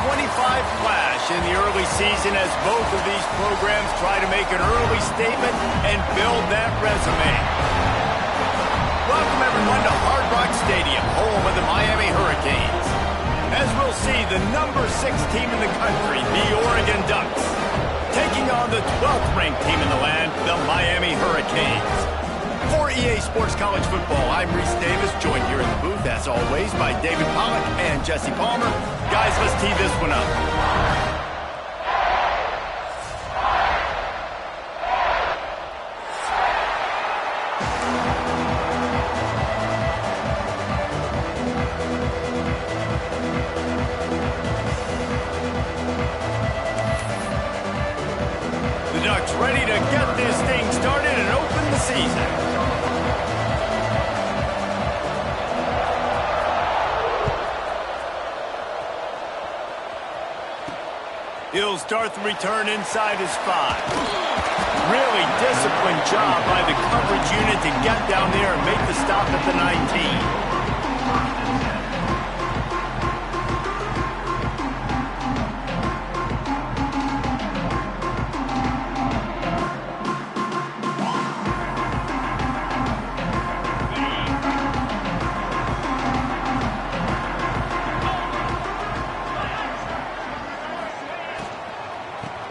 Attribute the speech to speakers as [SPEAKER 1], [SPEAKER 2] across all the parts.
[SPEAKER 1] 25 flash in the early season as both of these programs try to make an early statement and build that resume. Welcome, everyone, to Hard Rock Stadium, home of the Miami Hurricanes. As we'll see, the number 6 team in the country, the Oregon Ducks, taking on the 12th ranked team in the land, the Miami Hurricanes. For EA Sports College Football, I'm Reese Davis, joined here in the booth, as always, by David Pollack and Jesse Palmer. Guys, let's tee this one up. The Ducks ready to get this thing started and open the season. He'll start the return inside his 5. Really disciplined job by the coverage unit to get down there and make the stop at the 19.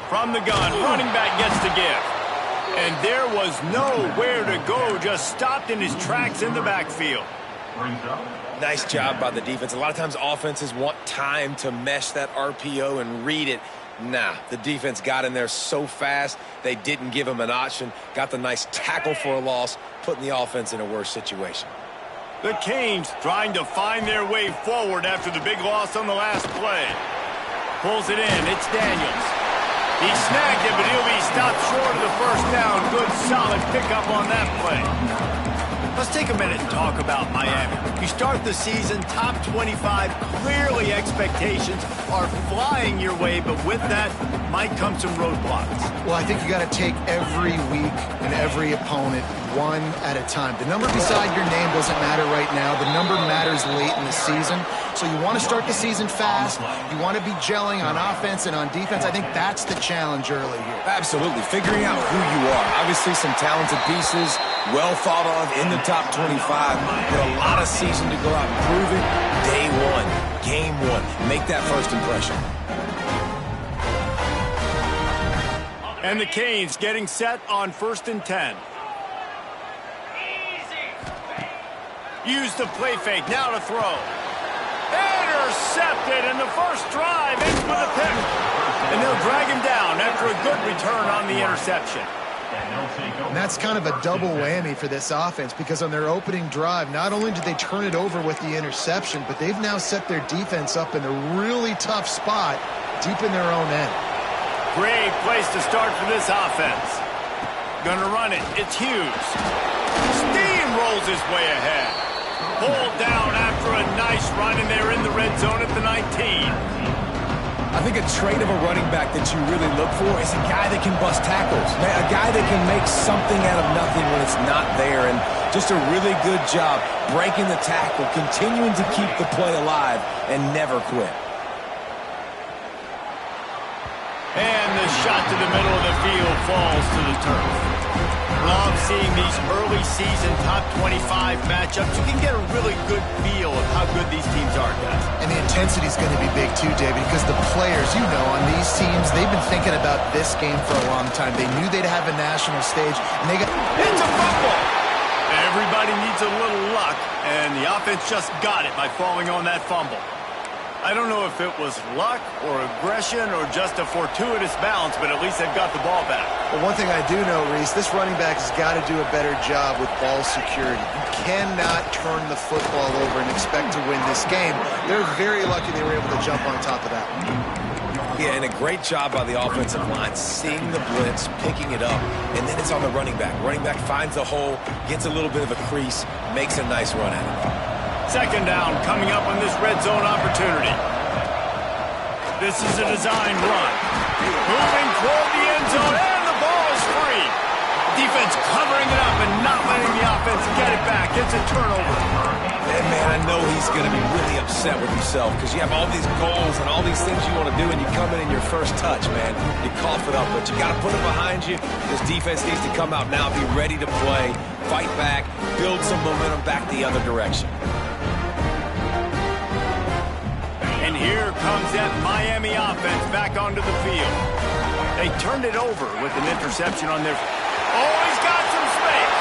[SPEAKER 1] From the gun, running back gets the give. And there was nowhere to go, just stopped in his tracks in the backfield.
[SPEAKER 2] Nice job by the defense. A lot of times offenses want time to mesh that RPO and read it. Nah, the defense got in there so fast, they didn't give him an option. Got the nice tackle for a loss, putting the offense in a worse situation.
[SPEAKER 1] The Canes trying to find their way forward after the big loss on the last play. Pulls it in, it's Daniels. He snagged it, but he'll be stopped short of the first down. Good, solid pickup on that play. Let's take a minute and talk about Miami. You start the season top 25. Clearly expectations are flying your way, but with that might come some roadblocks.
[SPEAKER 3] Well, I think you got to take every week and every opponent one at a time. The number beside your name doesn't matter right now. The number matters late in the season. So you want to start the season fast. You want to be gelling on offense and on defense. I think that's the challenge early here.
[SPEAKER 2] Absolutely. Figuring out who you are. Obviously some talented pieces, well thought of in the top 25, but a lot of season to go out and prove it. Day one, game one. Make that first impression.
[SPEAKER 1] And the Canes getting set on 1st and 10. Use the play fake, now to throw. Intercepted, and the first drive ends with a pick. And they'll drag him down after a good return on the interception.
[SPEAKER 3] And that's kind of a double whammy for this offense, because on their opening drive, not only did they turn it over with the interception, but they've now set their defense up in a really tough spot deep in their own end.
[SPEAKER 1] Great place to start for this offense. Gonna run it, it's Hughes. Steamrolls his way ahead. Pulled down after a nice run, and they're in the red zone at the 19.
[SPEAKER 2] I think a trait of a running back that you really look for is a guy that can bust tackles, a guy that can make something out of nothing when it's not there, and just a really good job breaking the tackle, continuing to keep the play alive, and never quit.
[SPEAKER 1] And the shot to the middle of the field falls to the turf. Love seeing these early season top 25 matchups. You can get a really good feel of how good these teams are, guys. And the intensity is going to be big too, David, because the players, you know, on these teams, they've been thinking about this game for a long time. They knew they'd have a national stage, and they got... It's a fumble! Everybody needs a little luck, and the offense just got it by falling on that fumble. I don't know if it was luck or aggression or just a fortuitous bounce, but at least they've got the ball back.
[SPEAKER 3] Well, one thing I do know, Reese, this running back has got to do a better job with ball security. You cannot turn the football over and expect to win this game. They're very lucky they were able to jump on top of that.
[SPEAKER 2] Yeah, and a great job by the offensive line, seeing the blitz, picking it up, and then it's on the running back. Running back finds the hole, gets a little bit of a crease, makes a nice run at it.
[SPEAKER 1] Second down coming up on this red zone opportunity. This is a design run. Moving toward the end zone, and the ball is free. Defense covering it up and not letting the offense get it back. It's a turnover.
[SPEAKER 2] And man, I I know he's going to be really upset with himself because you have all these goals and all these things you want to do, and you come in your first touch, man. You cough it up, but you got to put it behind you. This defense needs to come out now, be ready to play, fight back, build some momentum back the other direction.
[SPEAKER 1] And here comes that Miami offense back onto the field. They turned it over with an interception on their... Oh, he's got some space.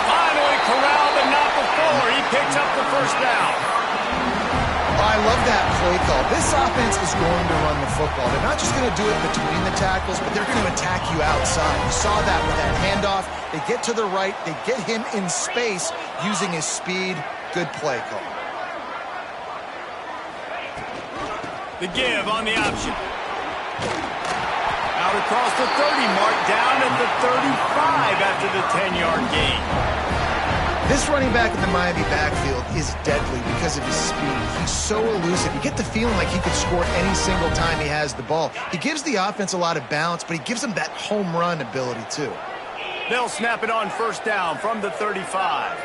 [SPEAKER 1] Finally corralled, but not before. He picks up the first down.
[SPEAKER 3] I love that play call. This offense is going to run the football. They're not just going to do it between the tackles, but they're going to attack you outside. You saw that with that handoff. They get to the right. They get him in space using his speed. Good play call.
[SPEAKER 1] The give on the option. Out across the 30 mark, down at the 35 after the 10-yard gain.
[SPEAKER 3] This running back in the Miami backfield is deadly because of his speed. He's so elusive. You get the feeling like he could score any single time he has the ball. He gives the offense a lot of balance, but he gives them that home run ability too.
[SPEAKER 1] They'll snap it on first down from the 35.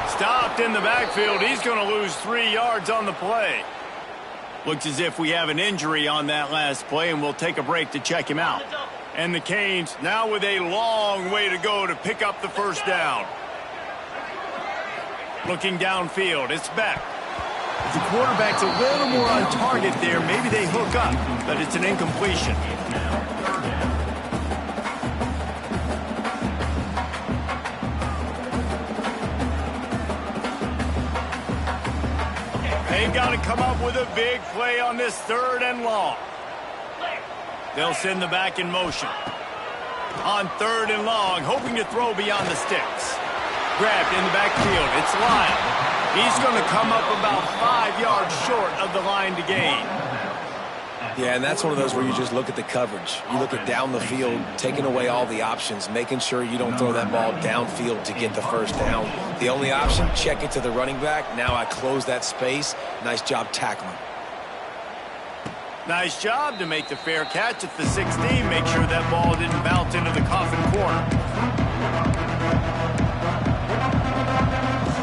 [SPEAKER 1] Stopped in the backfield. He's going to lose 3 yards on the play. Looks as if we have an injury on that last play, and we'll take a break to check him out. And the Canes now with a long way to go to pick up the first down. Looking downfield, it's Beck. The quarterback's a little more on target there. Maybe they hook up, but it's an incompletion. They've got to come up with a big play on this 3rd and long. They'll send the back in motion. On 3rd and long, hoping to throw beyond the sticks. Grabbed in the backfield. It's Lyle. He's going to come up about 5 yards short of the line to gain.
[SPEAKER 2] Yeah, and that's one of those where you just look at the coverage. You look at down the field, taking away all the options, making sure you don't throw that ball downfield to get the first down. The only option, check it to the running back. Now I close that space. Nice job tackling.
[SPEAKER 1] Nice job to make the fair catch at the 16. Make sure that ball didn't bounce into the coffin corner.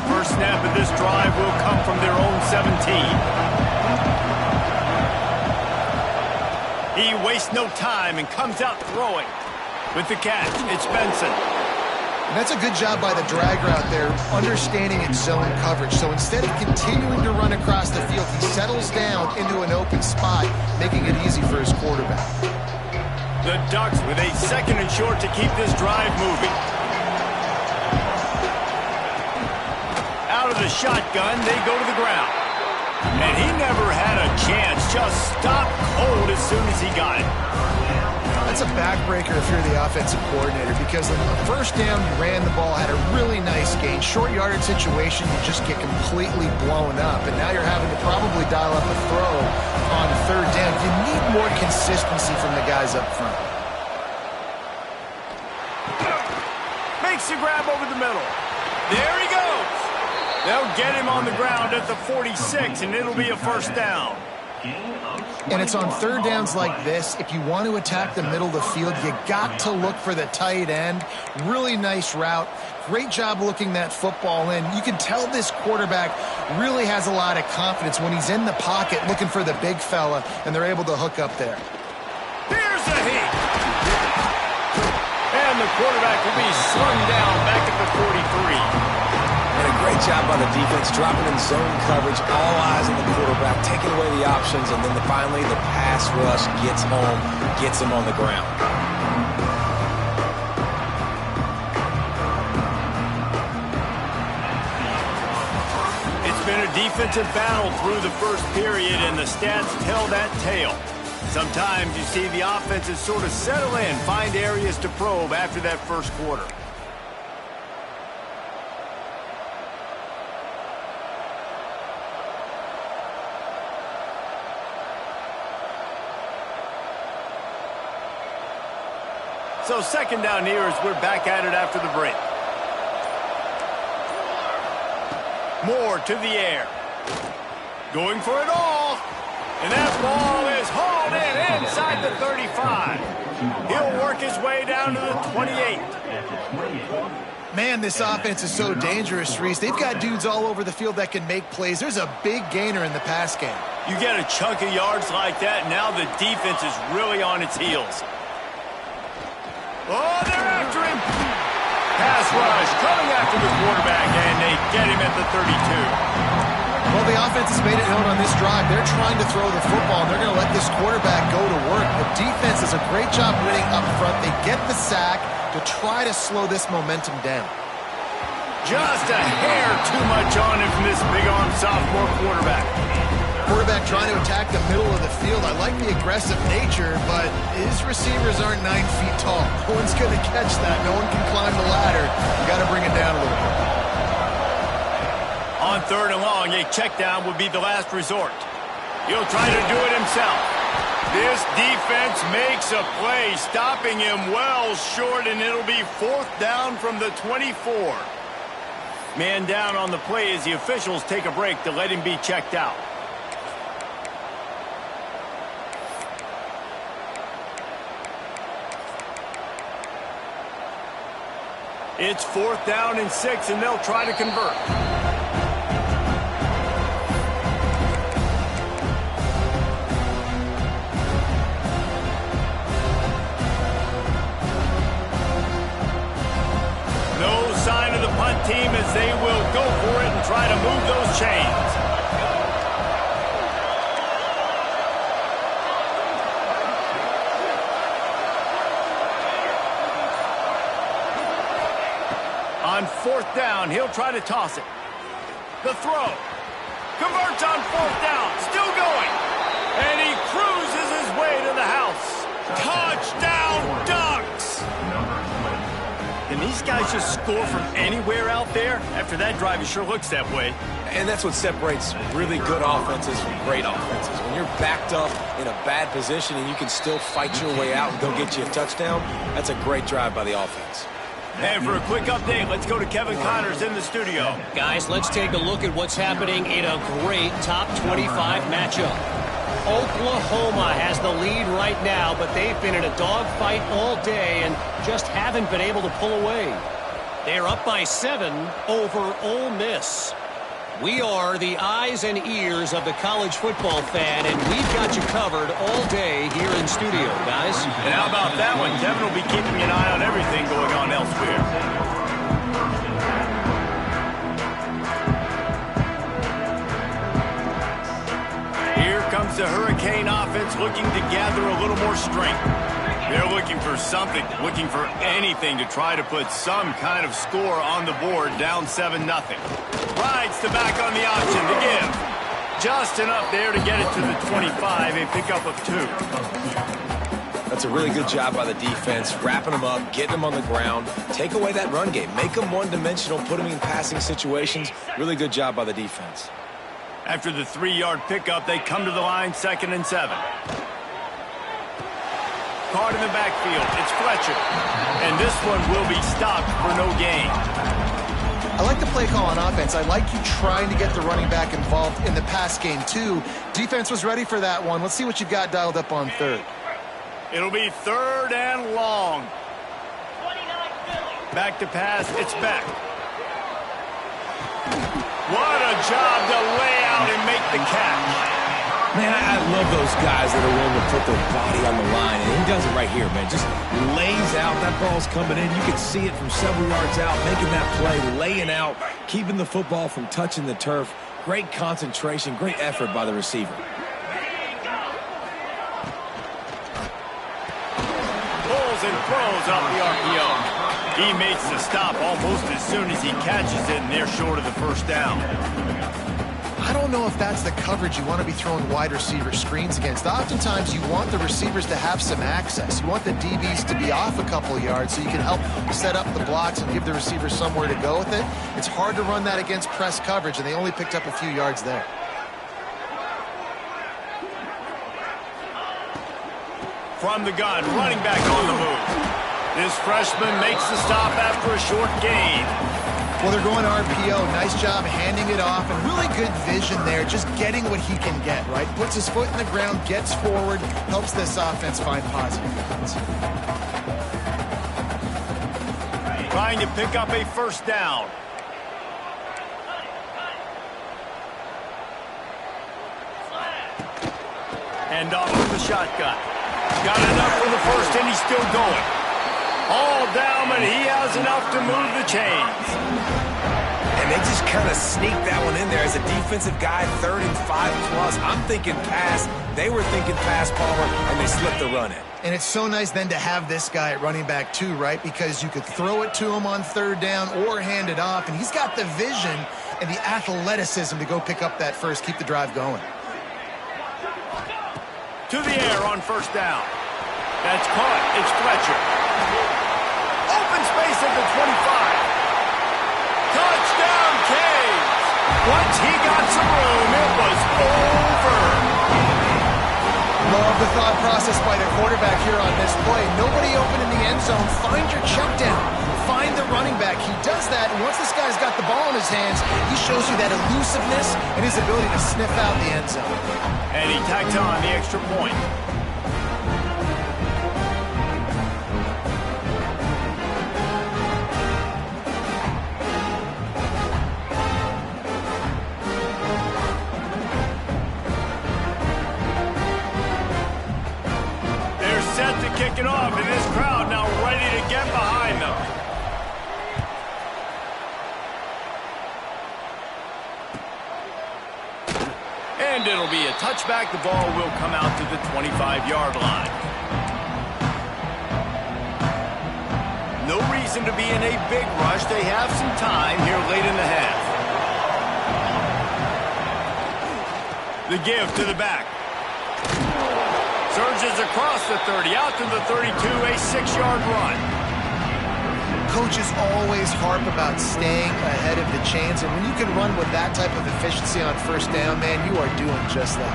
[SPEAKER 1] First snap of this drive will come from their own 17. He wastes no time and comes out throwing. With the catch, it's Benson.
[SPEAKER 3] And that's a good job by the drag route there, understanding its zone coverage. So instead of continuing to run across the field, he settles down into an open spot, making it easy for his quarterback.
[SPEAKER 1] The Ducks with a 2nd and short to keep this drive moving. Out of the shotgun, they go to the ground. And he never had a chance, just stopped cold as soon as he got it.
[SPEAKER 3] That's a backbreaker if you're the offensive coordinator, because on the first down, you ran the ball, had a really nice gain. Short yardage situation, you just get completely blown up, and now you're having to probably dial up a throw on 3rd down. You need more consistency from the guys up front.
[SPEAKER 1] Makes the grab over the middle. There he goes. They'll get him on the ground at the 46, and it'll be a first down.
[SPEAKER 3] And it's on 3rd downs like this. If you want to attack the middle of the field, you got to look for the tight end. Really nice route. Great job looking that football in. You can tell this quarterback really has a lot of confidence when he's in the pocket looking for the big fella, and they're able to hook up there.
[SPEAKER 1] Here's a heat. And the quarterback will be slung down back at the 43.
[SPEAKER 2] And a great job by the defense, dropping in zone coverage, all eyes on the quarterback, taking away the options, and then finally the pass rush gets home, gets him on the ground.
[SPEAKER 1] It's been a defensive battle through the first period, and the stats tell that tale. Sometimes you see the offenses sort of settle in, find areas to probe after that first quarter. So 2nd down here as we're back at it after the break. Moore to the air. Going for it all. And that ball is hauled in inside the 35. He'll work his way down to the 28.
[SPEAKER 3] Man, this offense is so dangerous, Reese. They've got dudes all over the field that can make plays. There's a big gainer in the pass game.
[SPEAKER 1] You get a chunk of yards like that, now the defense is really on its heels. Oh, they're after him. Pass rush coming after the quarterback, and they get him at the 32.
[SPEAKER 3] Well, the offense has made it known on this drive. They're trying to throw the football, and they're going to let this quarterback go to work. The defense does a great job winning up front. They get the sack to try to slow this momentum down.
[SPEAKER 1] Just a hair too much on him from this big-arm sophomore quarterback.
[SPEAKER 3] Quarterback trying to attack the middle of the field. I like the aggressive nature, but his receivers aren't 9 feet tall. No one's going to catch that. No one can climb the ladder. You got to bring it down a little bit.
[SPEAKER 1] On 3rd and long, a check down would be the last resort. He'll try to do it himself. This defense makes a play, stopping him well short, and it'll be 4th down from the 24. Man down on the play as the officials take a break to let him be checked out. It's 4th down and 6, and they'll try to convert. No sign of the punt team as they will go for it and try to move those chains. On 4th down, he'll try to toss it. The throw. Converts on 4th down. Still going. And he cruises his way to the house. Touchdown Ducks! Can these guys just score from anywhere out there? After that drive, it sure looks that way.
[SPEAKER 2] And that's what separates really good offenses from great offenses. When you're backed up in a bad position and you can still fight your way out and go get you a touchdown, that's a great drive by the offense.
[SPEAKER 1] And for a quick update, let's go to Kevin Connors in the studio.
[SPEAKER 4] Guys, let's take a look at what's happening in a great top 25 matchup. Oklahoma has the lead right now, but they've been in a dogfight all day and just haven't been able to pull away. They're up by 7 over Ole Miss. We are the eyes and ears of the college football fan, and we've got you covered all day here in studio, guys.
[SPEAKER 1] And how about that one? Kevin will be keeping an eye on everything going on elsewhere. Here comes the Hurricane offense looking to gather a little more strength. They're looking for something, looking for anything to try to put some kind of score on the board, down 7-0. Rides the back on the option to give. Just enough there to get it to the 25, a pickup of 2.
[SPEAKER 2] That's a really good job by the defense, wrapping them up, getting them on the ground, take away that run game, make them one-dimensional, put them in passing situations. Really good job by the defense.
[SPEAKER 1] After the 3-yard pickup, they come to the line, 2nd and 7. Card in the backfield. It's Fletcher. And this one will be stopped for no gain.
[SPEAKER 3] I like the play call on offense. I like you trying to get the running back involved in the pass game, too. Defense was ready for that one. Let's see what you've got dialed up on 3rd.
[SPEAKER 1] It'll be 3rd and long. Back to pass. It's back. What a job to lay out and make the catch.
[SPEAKER 2] Man, I love those guys that are willing to put their body on the line, and he does it right here, man. Just lays out. That ball's coming in. You can see it from several yards out, making that play, laying out, keeping the football from touching the turf. Great concentration, great effort by the receiver.
[SPEAKER 1] Pulls and throws off the RPO. He makes the stop almost as soon as he catches it, and they're short of the 1st down.
[SPEAKER 3] I don't know if that's the coverage you want to be throwing wide receiver screens against. Oftentimes, you want the receivers to have some access. You want the DBs to be off a couple of yards so you can help set up the blocks and give the receivers somewhere to go with it. It's hard to run that against press coverage, and they only picked up a few yards there.
[SPEAKER 1] From the gun, running back on the move. This freshman makes the stop after a short gain.
[SPEAKER 3] Well, they're going RPO. Nice job handing it off, and really good vision there, just getting what he can get, right? Puts his foot in the ground, gets forward, helps this offense find positive yards.
[SPEAKER 1] trying to pick up a first down. And off with the shotgun. Got enough for the first, and he's still going. All down, but he has enough to move the chains.
[SPEAKER 2] And they just kind of sneaked that one in there as a defensive guy, 3rd and 5+. I'm thinking pass. They were thinking pass, Palmer, and they slipped the run in.
[SPEAKER 3] And it's so nice then to have this guy at running back too, right? Because you could throw it to him on 3rd down or hand it off, and he's got the vision and the athleticism to go pick up that first, keep the drive going.
[SPEAKER 1] To the air on first down. That's caught. It's Fletcher. Open space at the 25. Touchdown, Canes. Once he got some room, it was over.
[SPEAKER 3] Love the thought process by the quarterback here on this play. Nobody open in the end zone. Find your check down. Find the running back. He does that, and once this guy's got the ball in his hands, he shows you that elusiveness and his ability to sniff out the end zone.
[SPEAKER 1] And he tacked on the extra point. They're set to kick it off, and this crowd now ready to get behind them. And it'll be a touchback. The ball will come out to the 25-yard line. No reason to be in a big rush. They have some time here late in the half. The give to the back. Surges across the 30, out to the 32, a 6-yard run.
[SPEAKER 3] Coaches always harp about staying ahead of the chains, and when you can run with that type of efficiency on first down, man, you are doing just that.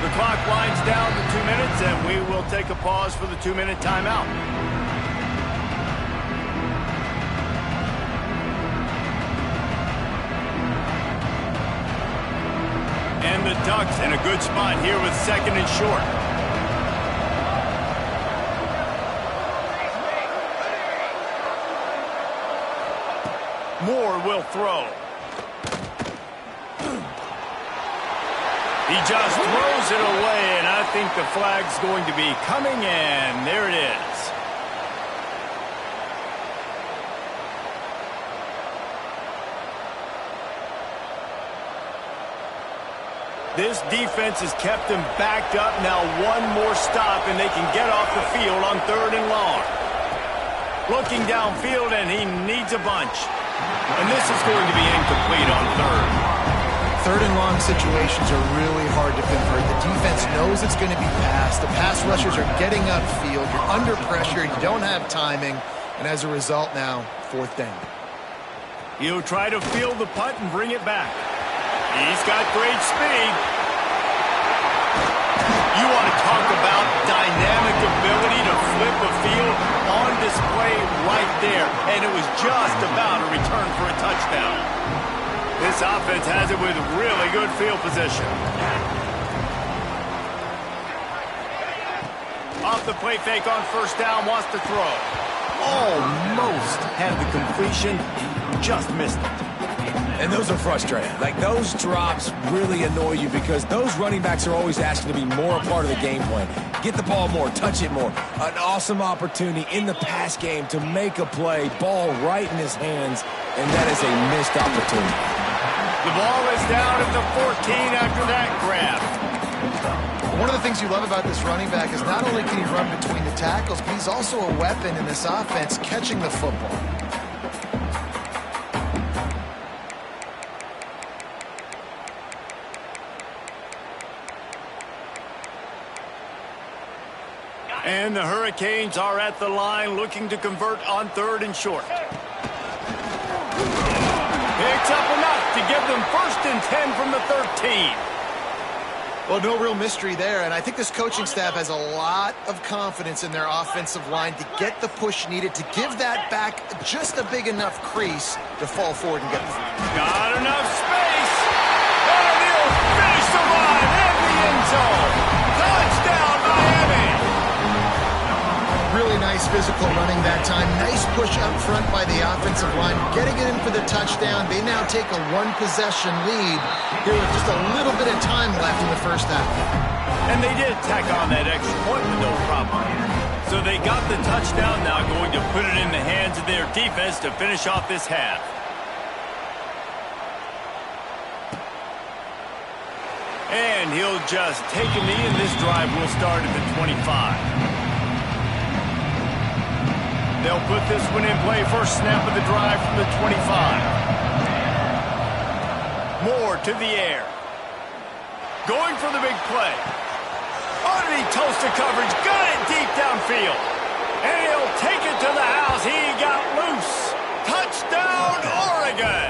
[SPEAKER 1] The clock winds down to 2 minutes, and we will take a pause for the 2-minute timeout. And the Ducks in a good spot here with 2nd and short. Moore will throw. He just throws it away, and I think the flag's going to be coming in. There it is. This defense has kept them backed up. Now one more stop, and they can get off the field on 3rd and long. Looking downfield, and he needs a bunch. And this is going to be incomplete on 3rd.
[SPEAKER 3] 3rd and long situations are really hard to convert. The defense knows it's going to be passed. The pass rushers are getting upfield. You're under pressure. You don't have timing. And as a result now, 4th down.
[SPEAKER 1] He'll try to field the punt and bring it back. He's got great speed. You want to talk about dynamic ability to flip a field on display right there. And it was just about a return for a touchdown. This offense has it with really good field position. Off the play fake on first down, wants to throw. Almost had the completion, just missed it.
[SPEAKER 2] And those are frustrating. Like, those drops really annoy you because those running backs are always asking to be more a part of the game plan. Get the ball more, touch it more. An awesome opportunity in the pass game to make a play, ball right in his hands, and that is a missed opportunity.
[SPEAKER 1] The ball is down at the 14 after that grab.
[SPEAKER 3] One of the things you love about this running back is not only can he run between the tackles, but he's also a weapon in this offense catching the football.
[SPEAKER 1] And the Hurricanes are at the line looking to convert on 3rd and short. Picks up enough to give them 1st and 10 from the 13.
[SPEAKER 3] Well, no real mystery there, and I think this coaching staff has a lot of confidence in their offensive line to get the push needed to give that back just a big enough crease to fall forward and get the.
[SPEAKER 1] Got enough space. And he'll finish. Explosive line in the end zone. Touchdown, Miami.
[SPEAKER 3] Really nice physical running that time. Nice push up front by the offensive line. Getting it in for the touchdown. They now take a one-possession lead here with just a little bit of time left in the first half.
[SPEAKER 1] And they did tack on that extra point with no problem. So they got the touchdown, now going to put it in the hands of their defense to finish off this half. And he'll just take a knee, and this drive will start at the 25. They'll put this one in play. First snap of the drive from the 25. Moore to the air. Going for the big play. Underneath toasted coverage. Got it deep downfield. And he'll take it to the house. He got loose. Touchdown, Oregon.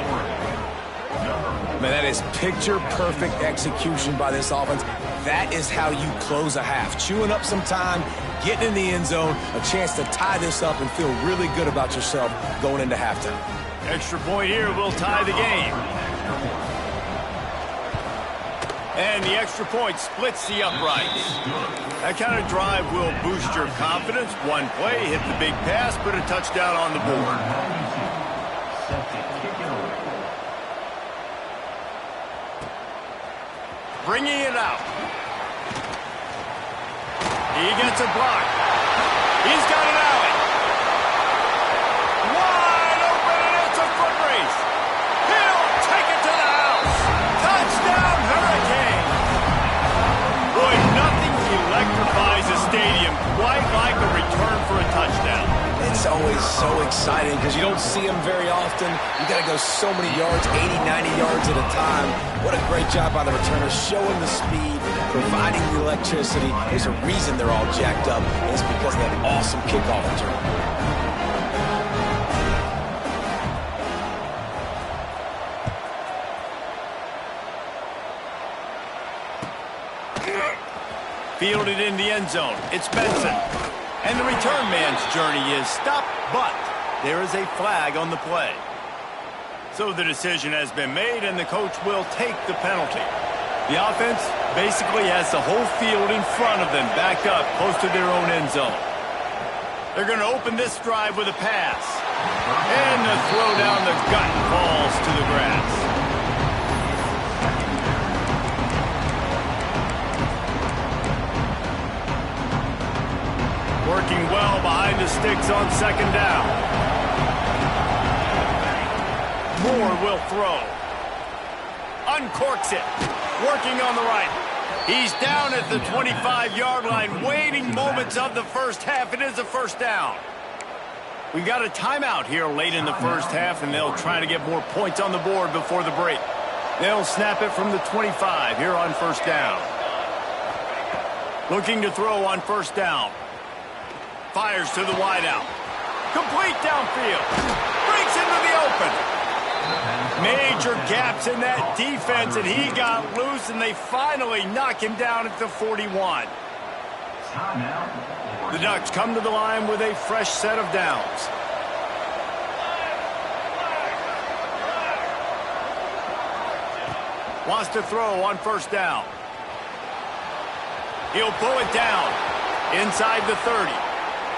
[SPEAKER 2] Man, that is picture-perfect execution by this offense. That is how you close a half. Chewing up some time, getting in the end zone, a chance to tie this up and feel really good about yourself going into halftime.
[SPEAKER 1] Extra point here will tie the game. And the extra point splits the uprights. That kind of drive will boost your confidence. One play, hit the big pass, put a touchdown on the board. Bringing it out. He gets a block. He's got an alley. Wide open, and it's a foot race. He'll take it to the house. Touchdown, Hurricane. Boy, nothing electrifies a stadium quite like a return for a touchdown.
[SPEAKER 2] It's always so exciting because you don't see them very often. You got to go so many yards, 80, 90 yards at a time. What a great job by the returners, showing the speed, providing the electricity. There's a reason they're all jacked up, and it's because of that awesome kickoff return.
[SPEAKER 1] Fielded in the end zone. It's Benson. And the return man's journey is stopped, but there is a flag on the play. So the decision has been made, and the coach will take the penalty. The offense basically has the whole field in front of them, backed up close to their own end zone. They're going to open this drive with a pass. And the throw down the gut falls to the grass. Working well behind the sticks on second down. Moore will throw. Uncorks it. Working on the right. He's down at the 25-yard line, waiting moments of the first half. It is a first down. We got a timeout here late in the first half, and they'll try to get more points on the board before the break. They'll snap it from the 25 here on first down. Looking to throw on first down. Fires to the wideout. Complete downfield. Breaks into the open. Major gaps in that defense, and he got loose, and they finally knock him down at the 41. The Ducks come to the line with a fresh set of downs. Wants to throw on first down. He'll pull it down inside the 30.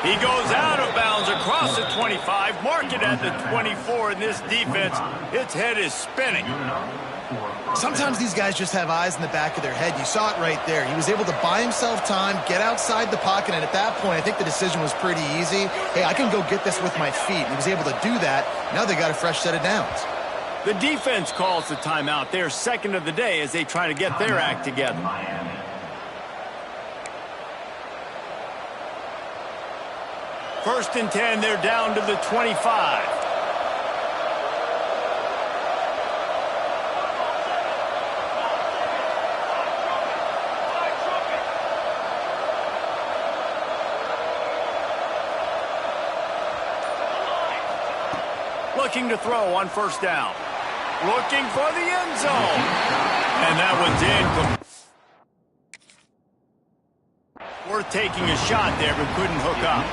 [SPEAKER 1] He goes out of bounds across the 25, mark it at the 24, and this defense, its head is spinning.
[SPEAKER 3] Sometimes these guys just have eyes in the back of their head. You saw it right there. He was able to buy himself time, get outside the pocket, and at that point, I think the decision was pretty easy. Hey, I can go get this with my feet. And he was able to do that. Now they got a fresh set of downs.
[SPEAKER 1] The defense calls the timeout. They're second of the day as they try to get their act together. First and 10, they're down to the 25. Looking to throw on first down. Looking for the end zone. And that one's in. Worth taking a shot there, but couldn't hook up.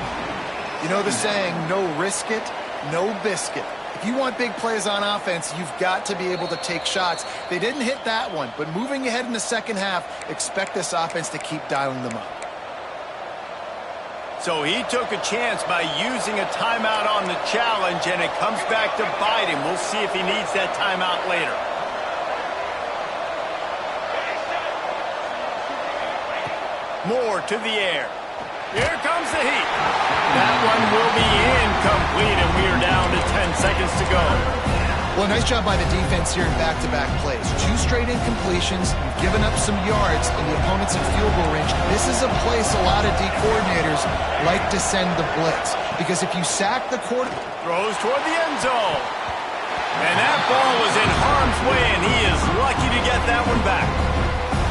[SPEAKER 3] You know the saying, no risk it, no biscuit. If you want big plays on offense, you've got to be able to take shots. They didn't hit that one, but moving ahead in the second half, expect this offense to keep dialing them up.
[SPEAKER 1] So he took a chance by using a timeout on the challenge, and it comes back to bite him. We'll see if he needs that timeout later. Moore to the air. Here comes the heat. That one will be incomplete, and we are down to 10 seconds to go.
[SPEAKER 3] Well, nice job by the defense here in back-to-back plays. 2 straight incompletions, you've given up some yards, and the opponent's in field goal range. This is a place a lot of D coordinators like to send the blitz, because if you sack the quarterback...
[SPEAKER 1] Throws toward the end zone. And that ball was in harm's way, and he is lucky to get that one back.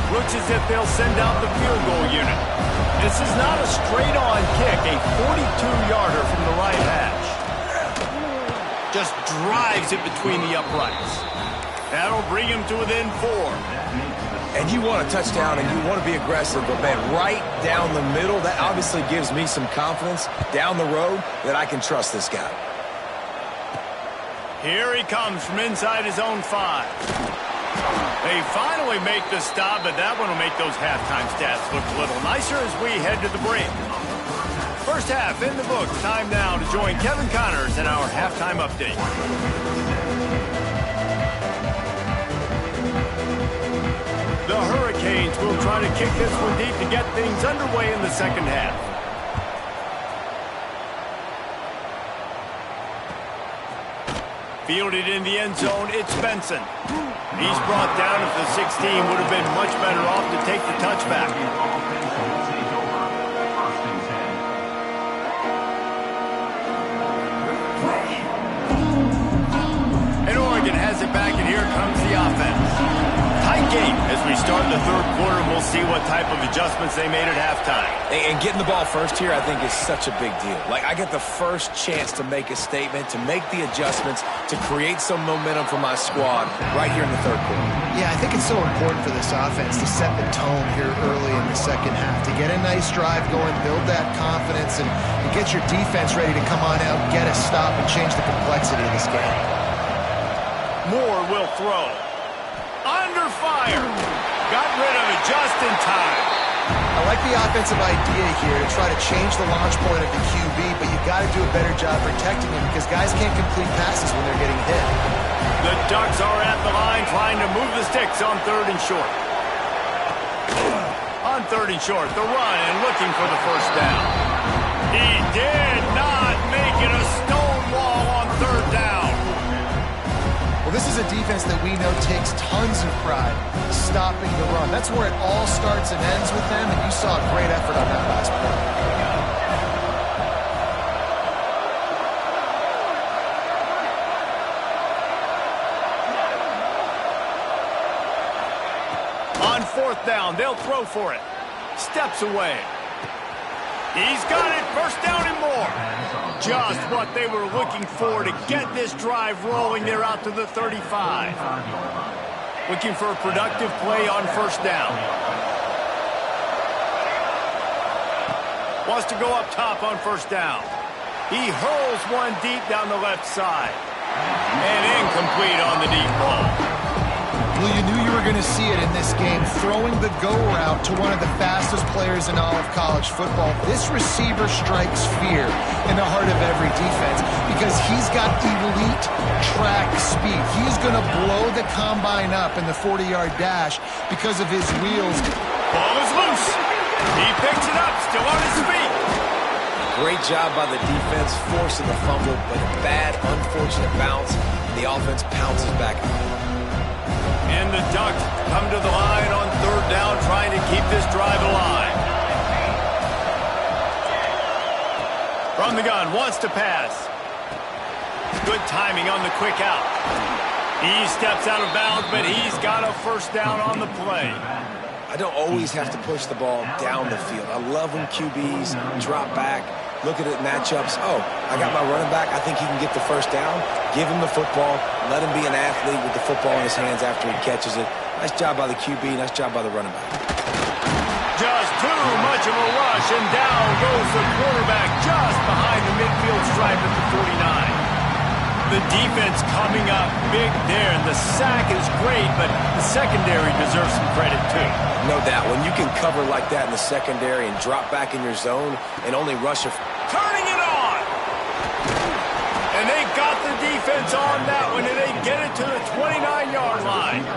[SPEAKER 1] Looks as if they'll send out the field goal unit. This is not a straight-on kick, a 42-yarder from the right hash. Just drives it between the uprights. That'll bring him to within 4.
[SPEAKER 2] And you want a touchdown and you want to be aggressive, but man, right down the middle, that obviously gives me some confidence down the road that I can trust this guy.
[SPEAKER 1] Here he comes from inside his own 5. They finally make the stop, but that one will make those halftime stats look a little nicer as we head to the break. First half in the books. Time now to join Kevin Connors in our halftime update. The Hurricanes will try to kick this one deep to get things underway in the second half. Fielded in the end zone, it's Benson. He's brought down at the 16, would have been much better off to take the touchback. And Oregon has it back, and here comes the offense. Tight game as we start the third quarter, and we'll see what type of adjustments they made at halftime.
[SPEAKER 2] And getting the ball first here, I think, is such a big deal. Like, I get the first chance to make a statement, to make the adjustments, to create some momentum for my squad right here in the third quarter.
[SPEAKER 3] Yeah, I think it's so important for this offense to set the tone here early in the second half, to get a nice drive going, build that confidence, and get your defense ready to come on out, get a stop, and change the complexity of this game.
[SPEAKER 1] Moore will throw. Under fire. Got rid of it just in time.
[SPEAKER 3] I like the offensive idea here to try to change the launch point of the QB, but you've got to do a better job protecting him because guys can't complete passes when they're getting hit.
[SPEAKER 1] The Ducks are at the line trying to move the sticks on 3rd and short. On 3rd and short, the run and looking for the first down. He did not make it a stone wall on 3rd down.
[SPEAKER 3] Well, this is a defense that we know takes tons of pride stopping the run. That's where it all starts and ends with them, and you saw a great effort on that last play.
[SPEAKER 1] On 4th down, they'll throw for it. Steps away. He's got it. First down and more. Just what they were looking for to get this drive rolling. They're out to the 35. Looking for a productive play on 1st down. Wants to go up top on 1st down. He hurls one deep down the left side. And incomplete on the deep ball.
[SPEAKER 3] Well, you knew you were going to see it in this game, throwing the go route to one of the fastest players in all of college football. This receiver strikes fear in the heart of every defense because he's got elite track speed. He's going to blow the combine up in the 40-yard dash because of his wheels.
[SPEAKER 1] Ball is loose. He picks it up, still on his feet.
[SPEAKER 2] Great job by the defense, forcing the fumble, but a bad, unfortunate bounce, and the offense pounces back.
[SPEAKER 1] And the Ducks come to the line on 3rd down, trying to keep this drive alive. From the gun, wants to pass. Good timing on the quick out. He steps out of bounds, but he's got a first down on the play.
[SPEAKER 2] I don't always have to push the ball down the field. I love when QBs drop back, look at it matchups. Oh, I got my running back. I think he can get the first down. Give him the football. Let him be an athlete with the football in his hands after he catches it. Nice job by the QB. Nice job by the running back.
[SPEAKER 1] Just too much of a rush, and down goes the quarterback just behind the midfield stripe at the 49. The defense coming up big there, and the sack is great, but the secondary deserves some credit too.
[SPEAKER 2] No doubt. When you can cover like that in the secondary and drop back in your zone and only rush a...
[SPEAKER 1] Turning it on! And they got the defense on that one, and they get it to the 29-yard line.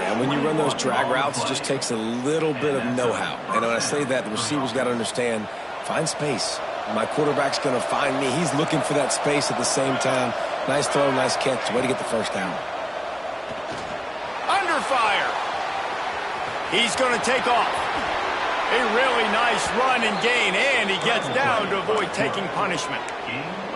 [SPEAKER 2] And when you run those drag routes, it just takes a little bit of know-how. And when I say that, the receivers got to understand, find space. My quarterback's going to find me. He's looking for that space at the same time. Nice throw, nice catch. Way to get the first down.
[SPEAKER 1] Under fire. He's going to take off. A really nice run and gain, and he gets down to avoid taking punishment.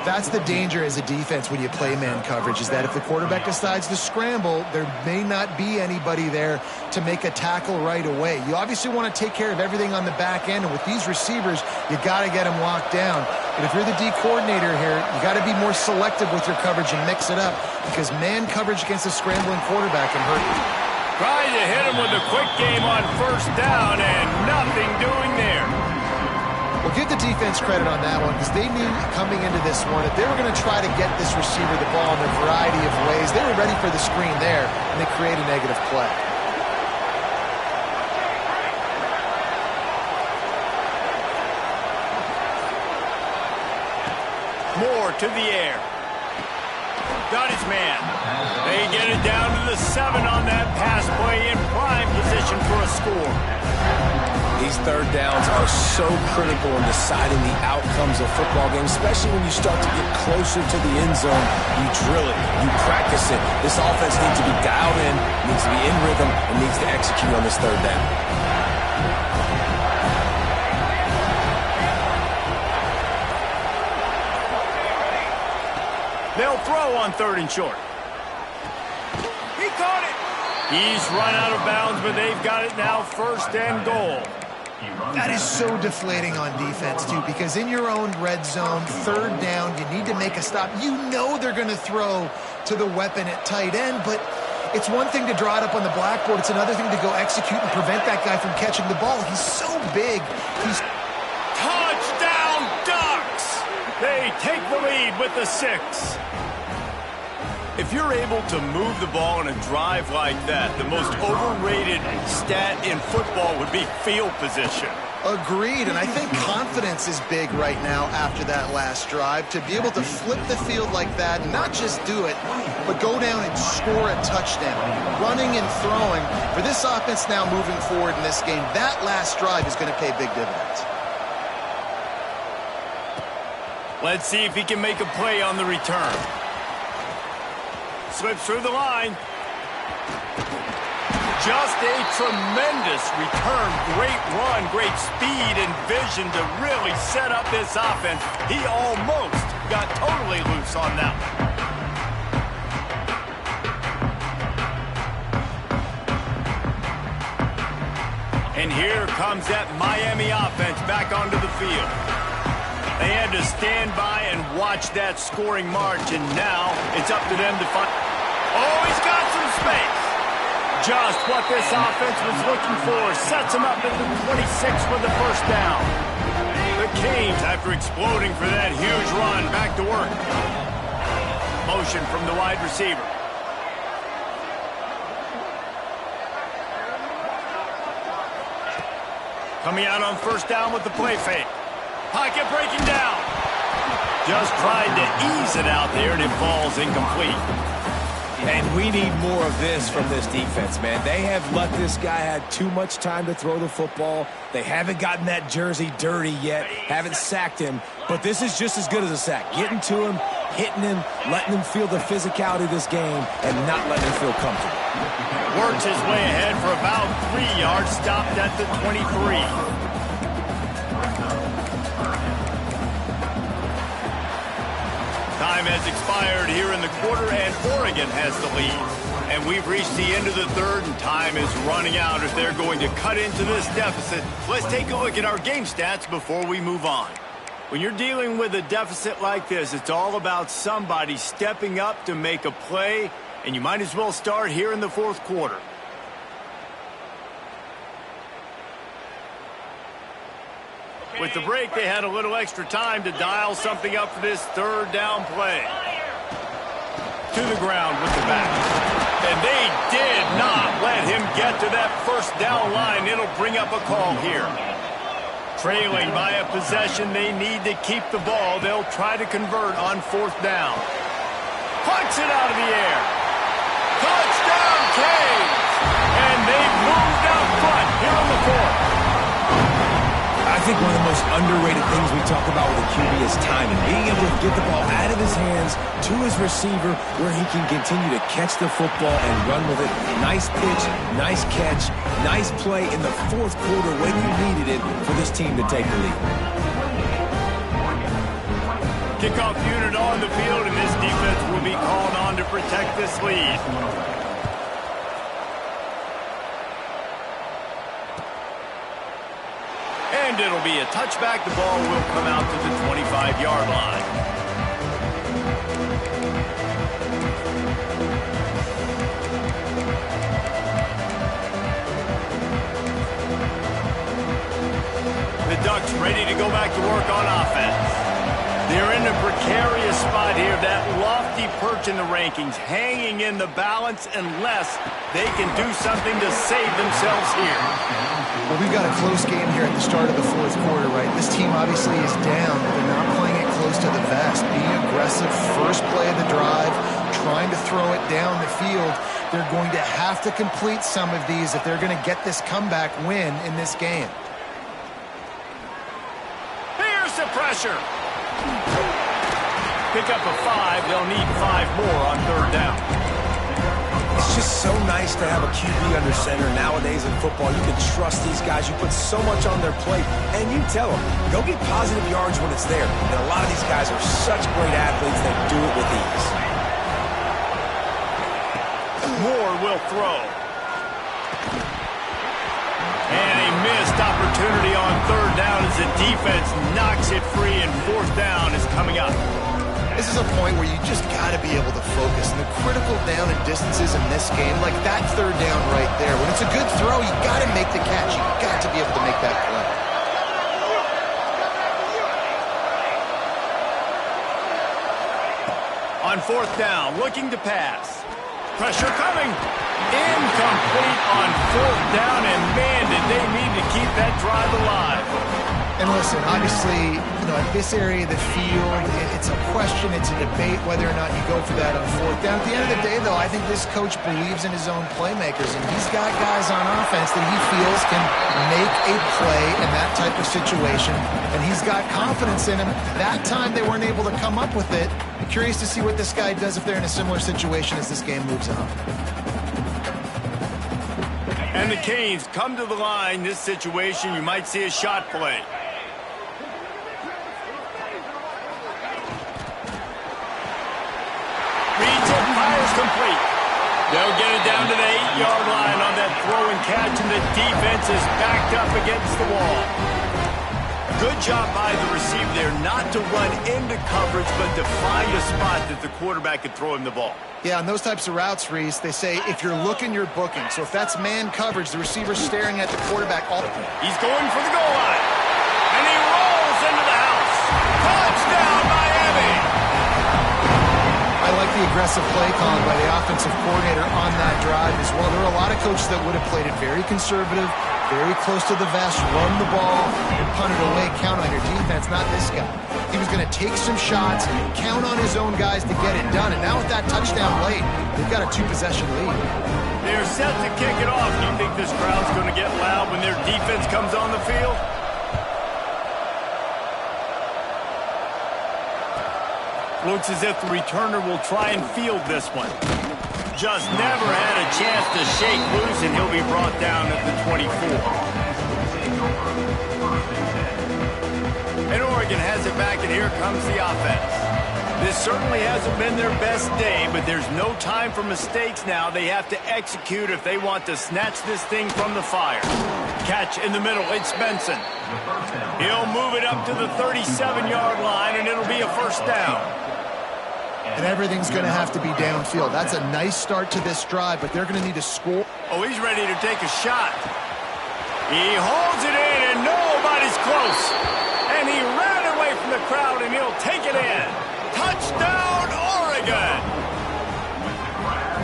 [SPEAKER 3] That's the danger as a defense when you play man coverage, is that if the quarterback decides to scramble, there may not be anybody there to make a tackle right away. You obviously want to take care of everything on the back end, and with these receivers, you got to get them locked down. But if you're the D coordinator here, you got to be more selective with your coverage and mix it up, because man coverage against a scrambling quarterback can hurt you.
[SPEAKER 1] Trying to hit him with a quick game on first down, and nothing doing there.
[SPEAKER 3] Well, give the defense credit on that one, because they knew coming into this one that they were going to try to get this receiver the ball in a variety of ways. They were ready for the screen there, and they create a negative play.
[SPEAKER 1] Moore to the air. Got his man. They get it down to the 7 on that pass play, in prime position for a score.
[SPEAKER 2] These third downs are so critical in deciding the outcomes of football games, especially when you start to get closer to the end zone. You drill it, you practice it. This offense needs to be dialed in, needs to be in rhythm, and needs to execute on this third down.
[SPEAKER 1] They'll throw on 3rd and short. He caught it. He's run out of bounds, but they've got it now 1st and goal.
[SPEAKER 3] That is so deflating on defense, too, because in your own red zone, 3rd down, you need to make a stop. You know they're going to throw to the weapon at tight end, but it's one thing to draw it up on the blackboard. It's another thing to go execute and prevent that guy from catching the ball. He's so big. He's...
[SPEAKER 1] Touchdown, Ducks! They take the lead with the 6. If you're able to move the ball in a drive like that, the most overrated stat in football would be field position.
[SPEAKER 3] Agreed, and I think confidence is big right now after that last drive. To be able to flip the field like that, not just do it, but go down and score a touchdown. Running and throwing. For this offense now moving forward in this game, that last drive is going to pay big dividends.
[SPEAKER 1] Let's see if he can make a play on the return. Slips through the line. Just a tremendous return. Great run, great speed and vision to really set up this offense. He almost got totally loose on that one. And here comes that Miami offense back onto the field. They had to stand by and watch that scoring march, and now it's up to them to find... Oh, he's got some space. Just what this offense was looking for. Sets him up at the 26 for the first down. The Canes, after exploding for that huge run, back to work. Motion from the wide receiver. Coming out on first down with the play fake. Pocket breaking down. Just tried to ease it out there, and it falls incomplete.
[SPEAKER 2] And we need more of this from this defense, man. They have let this guy have too much time to throw the football. They haven't gotten that jersey dirty yet, haven't sacked him. But this is just as good as a sack. Getting to him, hitting him, letting him feel the physicality of this game, and not letting him feel comfortable.
[SPEAKER 1] Works his way ahead for about 3 yards, stopped at the 23. Time has expired here in the quarter, and Oregon has the lead. And we've reached the end of the 3rd, and time is running out if they're going to cut into this deficit. Let's take a look at our game stats before we move on. When you're dealing with a deficit like this, it's all about somebody stepping up to make a play, and you might as well start here in the 4th quarter. With the break, they had a little extra time to dial something up for this 3rd down play. to the ground with the back. And they did not let him get to that first down line. It'll bring up a call here. Trailing by a possession, they need to keep the ball. They'll try to convert on 4th down. Punts it out of the air. Touchdown, Canes! And they've moved out front here on the 4th.
[SPEAKER 2] I think one of the most underrated things we talk about with a QB is timing. Being able to get the ball out of his hands to his receiver where he can continue to catch the football and run with it. Nice pitch, nice catch, nice play in the 4th quarter when you needed it for this team to take the lead.
[SPEAKER 1] Kickoff unit on the field, and this defense will be called on to protect this lead. And it'll be a touchback. The ball will come out to the 25-yard line. The Ducks ready to go back to work on offense. They're in a precarious spot here. That lofty perch in the rankings, hanging in the balance unless they can do something to save themselves here.
[SPEAKER 3] Well, we've got a close game here at the start of the 4th quarter, right? This team obviously is down, but they're not playing it close to the vest. Being aggressive, first play of the drive, trying to throw it down the field. They're going to have to complete some of these if they're going to get this comeback win in this game.
[SPEAKER 1] Here's the pressure. Pick up a 5. They'll need 5 more on 3rd down.
[SPEAKER 2] It's just so nice to have a QB under center nowadays in football. You can trust these guys. You put so much on their plate, and you tell them, go get positive yards when it's there. And a lot of these guys are such great athletes that do it with ease.
[SPEAKER 1] Moore will throw. And a missed opportunity on 3rd down as the defense knocks it free, and 4th down is coming up.
[SPEAKER 3] This is a point where you just got to be able to focus. And the critical down and distances in this game, like that 3rd down right there, when it's a good throw, you got to make the catch. You got to be able to make that play.
[SPEAKER 1] On 4th down, looking to pass. Pressure coming. Incomplete on 4th down, and man, did they need to keep that drive alive.
[SPEAKER 3] And listen, obviously, at this area of the field, it's a question, it's a debate whether or not you go for that on 4th down. At the end of the day, though, I think this coach believes in his own playmakers, and he's got guys on offense that he feels can make a play in that type of situation, and he's got confidence in him. That time they weren't able to come up with it. I'm curious to see what this guy does if they're in a similar situation as this game moves on.
[SPEAKER 1] And the Canes come to the line. This situation, you might see a shot play. Reads it, fires complete. They'll get it down to the 8-yard line on that throw and catch, and the defense is backed up against the wall. Good job by the receiver there not to run into coverage, but to find a spot that the quarterback could throw him the ball.
[SPEAKER 3] Yeah, on those types of routes, Reese, they say if you're looking, you're booking. So if that's man coverage, the receiver's staring at the quarterback.
[SPEAKER 1] He's going for the goal line. And he rolls into the house. Touchdown, Miami!
[SPEAKER 3] I like the aggressive play calling by the offensive coordinator on that drive as well. There are a lot of coaches that would have played it very conservative, very close to the vest, run the ball, and punt it away, count on your defense. Not this guy. He was going to take some shots, count on his own guys to get it done. And now with that touchdown late, they've got a 2-possession lead.
[SPEAKER 1] They're set to kick it off. Do you think this crowd's going to get loud when their defense comes on the field? Looks as if the returner will try and field this one. Just never had a chance to shake loose, and he'll be brought down at the 24. And Oregon has it back, and here comes the offense. This certainly hasn't been their best day, but there's no time for mistakes now. They have to execute if they want to snatch this thing from the fire. Catch in the middle, it's Benson. He'll move it up to the 37-yard line, and it'll be a first down.
[SPEAKER 3] And everything's going to have to be downfield. That's a nice start to this drive, but they're going to need to score.
[SPEAKER 1] Oh, he's ready to take a shot. He holds it in, and nobody's close. And he ran away from the crowd, and he'll take it in. Touchdown, Oregon!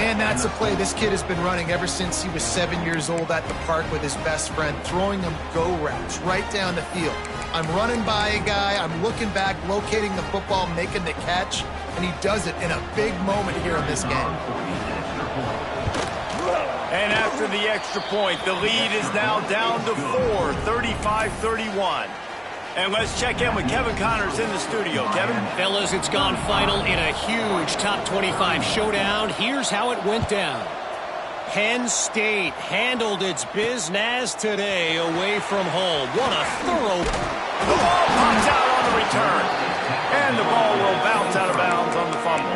[SPEAKER 3] And that's a play this kid has been running ever since he was 7 years old at the park with his best friend, throwing him go routes right down the field. I'm running by a guy, I'm looking back, locating the football, making the catch, and he does it in a big moment here in this game.
[SPEAKER 1] And after the extra point, the lead is now down to 4, 35-31. And let's check in with Kevin Connors in the studio. Kevin?
[SPEAKER 4] Fellas, it's gone final in a huge top 25 showdown. Here's how it went down. Penn State handled its business today away from home. What a thorough...
[SPEAKER 1] The ball pops out on the return. And the ball will bounce out of bounds on the fumble.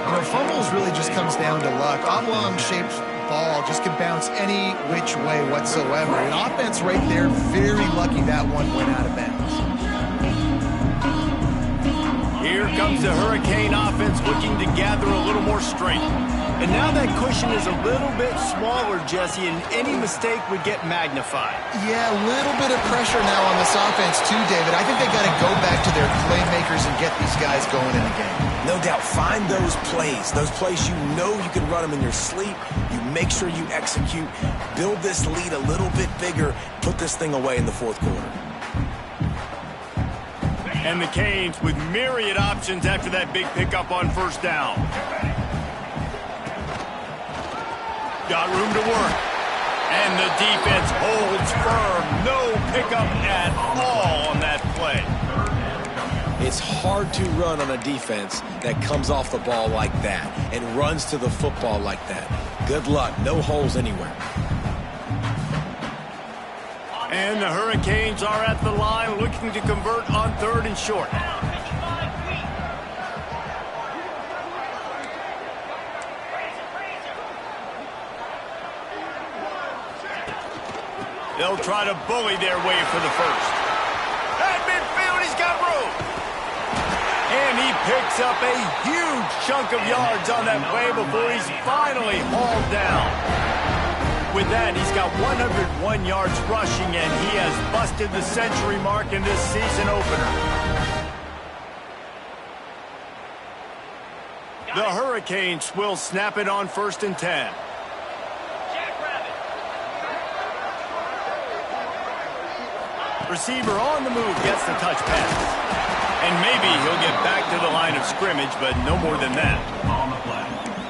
[SPEAKER 3] You know, fumbles really just comes down to luck. Oblong-shaped ball just can bounce any which way whatsoever. An offense right there, very lucky that one went out of bounds.
[SPEAKER 1] Here comes the Hurricane offense looking to gather a little more strength. And now that cushion is a little bit smaller, Jesse, and any mistake would get magnified.
[SPEAKER 3] Yeah, a little bit of pressure now on this offense too, David. I think they got to go back to their playmakers and get these guys going in the game.
[SPEAKER 2] No doubt, find those plays you know you can run them in your sleep. You make sure you execute, build this lead a little bit bigger, put this thing away in the fourth quarter.
[SPEAKER 1] And the Canes with myriad options after that big pickup on first down. Got room to work. And the defense holds firm. No pickup at all on that play.
[SPEAKER 2] It's hard to run on a defense that comes off the ball like that and runs to the football like that. Good luck. No holes anywhere.
[SPEAKER 1] And the Hurricanes are at the line looking to convert on 3rd and short. They'll try to bully their way for the first. At midfield, he's got room. And he picks up a huge chunk of yards on that play before he's finally hauled down. With that, he's got 101 yards rushing, and he has busted the century mark in this season opener. The Hurricanes will snap it on 1st and 10. Receiver on the move gets the touch pass. And maybe he'll get back to the line of scrimmage, but no more than that.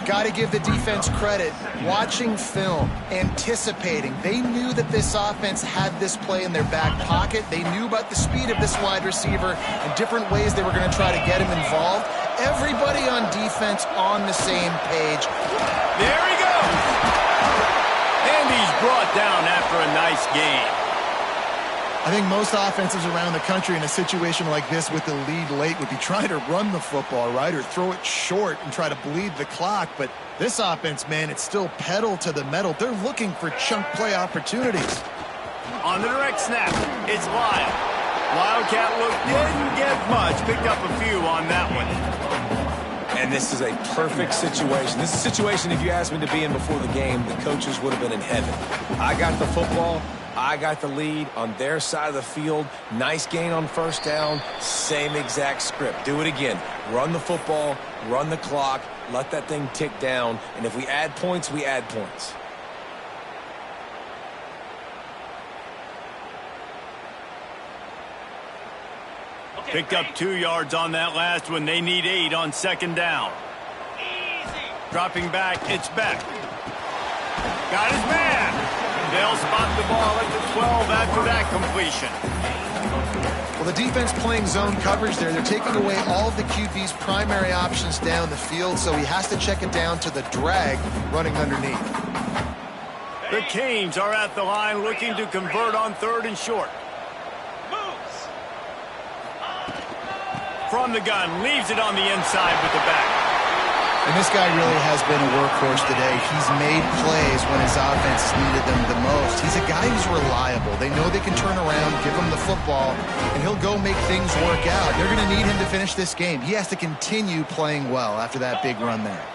[SPEAKER 3] Got to give the defense credit. Watching film, anticipating. They knew that this offense had this play in their back pocket. They knew about the speed of this wide receiver and different ways they were going to try to get him involved. Everybody on defense on the same page.
[SPEAKER 1] There he goes. And he's brought down after a nice game.
[SPEAKER 3] I think most offenses around the country in a situation like this with the lead late would be trying to run the football, right, or throw it short and try to bleed the clock. But this offense, man, it's still pedal to the metal. They're looking for chunk play opportunities.
[SPEAKER 1] On the direct snap, it's Lyle. Wildcat look didn't get much, picked up a few on that one.
[SPEAKER 2] And this is a perfect situation. This is a situation, if you asked me to be in before the game, the coaches would have been in heaven. I got the football. I got the lead on their side of the field. Nice gain on first down. Same exact script. Do it again. Run the football, run the clock, let that thing tick down. And if we add points, we add points.
[SPEAKER 1] Picked up 2 yards on that last one. They need 8 on 2nd down. Dropping back, it's Beck. Got his man. They'll spot the ball at the 12 after that completion.
[SPEAKER 3] Well, the defense playing zone coverage there. They're taking away all of the QB's primary options down the field, so he has to check it down to the drag running underneath.
[SPEAKER 1] The Canes are at the line looking to convert on 3rd and short. From the gun, leaves it on the inside with the back.
[SPEAKER 3] And this guy really has been a workhorse today. He's made plays when his offense has needed them the most. He's a guy who's reliable. They know they can turn around, give him the football, and he'll go make things work out. They're going to need him to finish this game. He has to continue playing well after that big run there.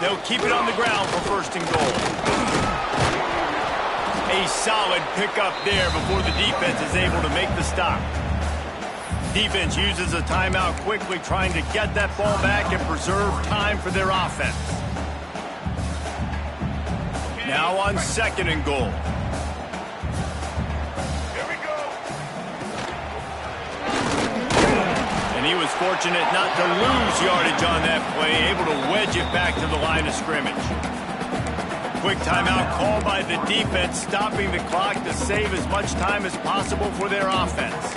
[SPEAKER 1] They'll keep it on the ground for first and goal. A solid pickup there before the defense is able to make the stop. Defense uses a timeout quickly, trying to get that ball back and preserve time for their offense. Now on second and goal.
[SPEAKER 5] Here we go.
[SPEAKER 1] And he was fortunate not to lose yardage on that play, able to wedge it back to the line of scrimmage. Quick timeout called by the defense, stopping the clock to save as much time as possible for their offense.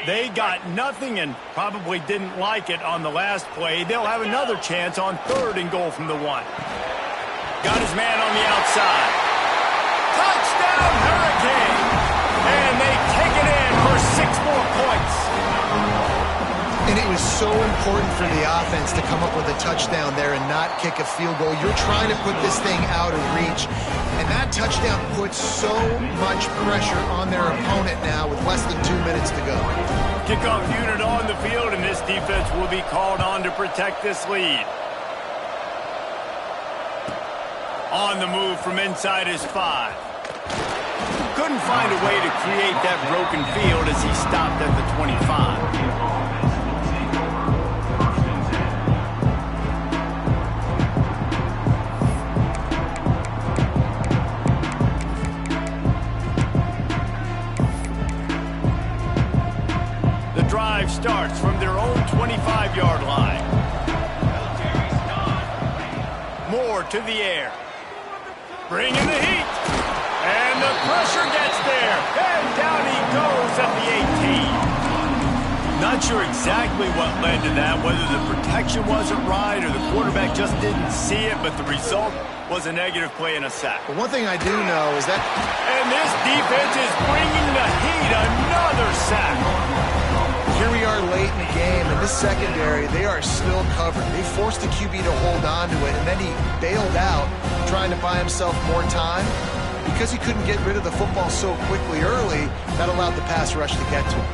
[SPEAKER 1] They got nothing and probably didn't like it on the last play. They'll have another chance on third and goal from the 1. Got his man on the outside. Touchdown, Hurricane! And they take it in for 6 more points.
[SPEAKER 3] And it was so important for the offense to come up with a touchdown there and not kick a field goal. You're trying to put this thing out of reach. And that touchdown puts so much pressure on their opponent now with less than 2 minutes to go.
[SPEAKER 1] Kickoff unit on the field, and this defense will be called on to protect this lead. On the move from inside his 5. Couldn't find a way to create that broken field as he stopped at the 25. Drive starts from their own 25-yard line. Moore to the air. Bringing the heat. And the pressure gets there. And down he goes at the 18. Not sure exactly what led to that, whether the protection wasn't right or the quarterback just didn't see it, but the result was a negative play and a sack.
[SPEAKER 3] But one thing I do know is that...
[SPEAKER 1] And this defense is bringing the heat. Another sack.
[SPEAKER 3] Here we are late in the game, and this secondary, they are still covered. They forced the QB to hold on to it, and then he bailed out, trying to buy himself more time. Because he couldn't get rid of the football so quickly early, that allowed the pass rush to get to him.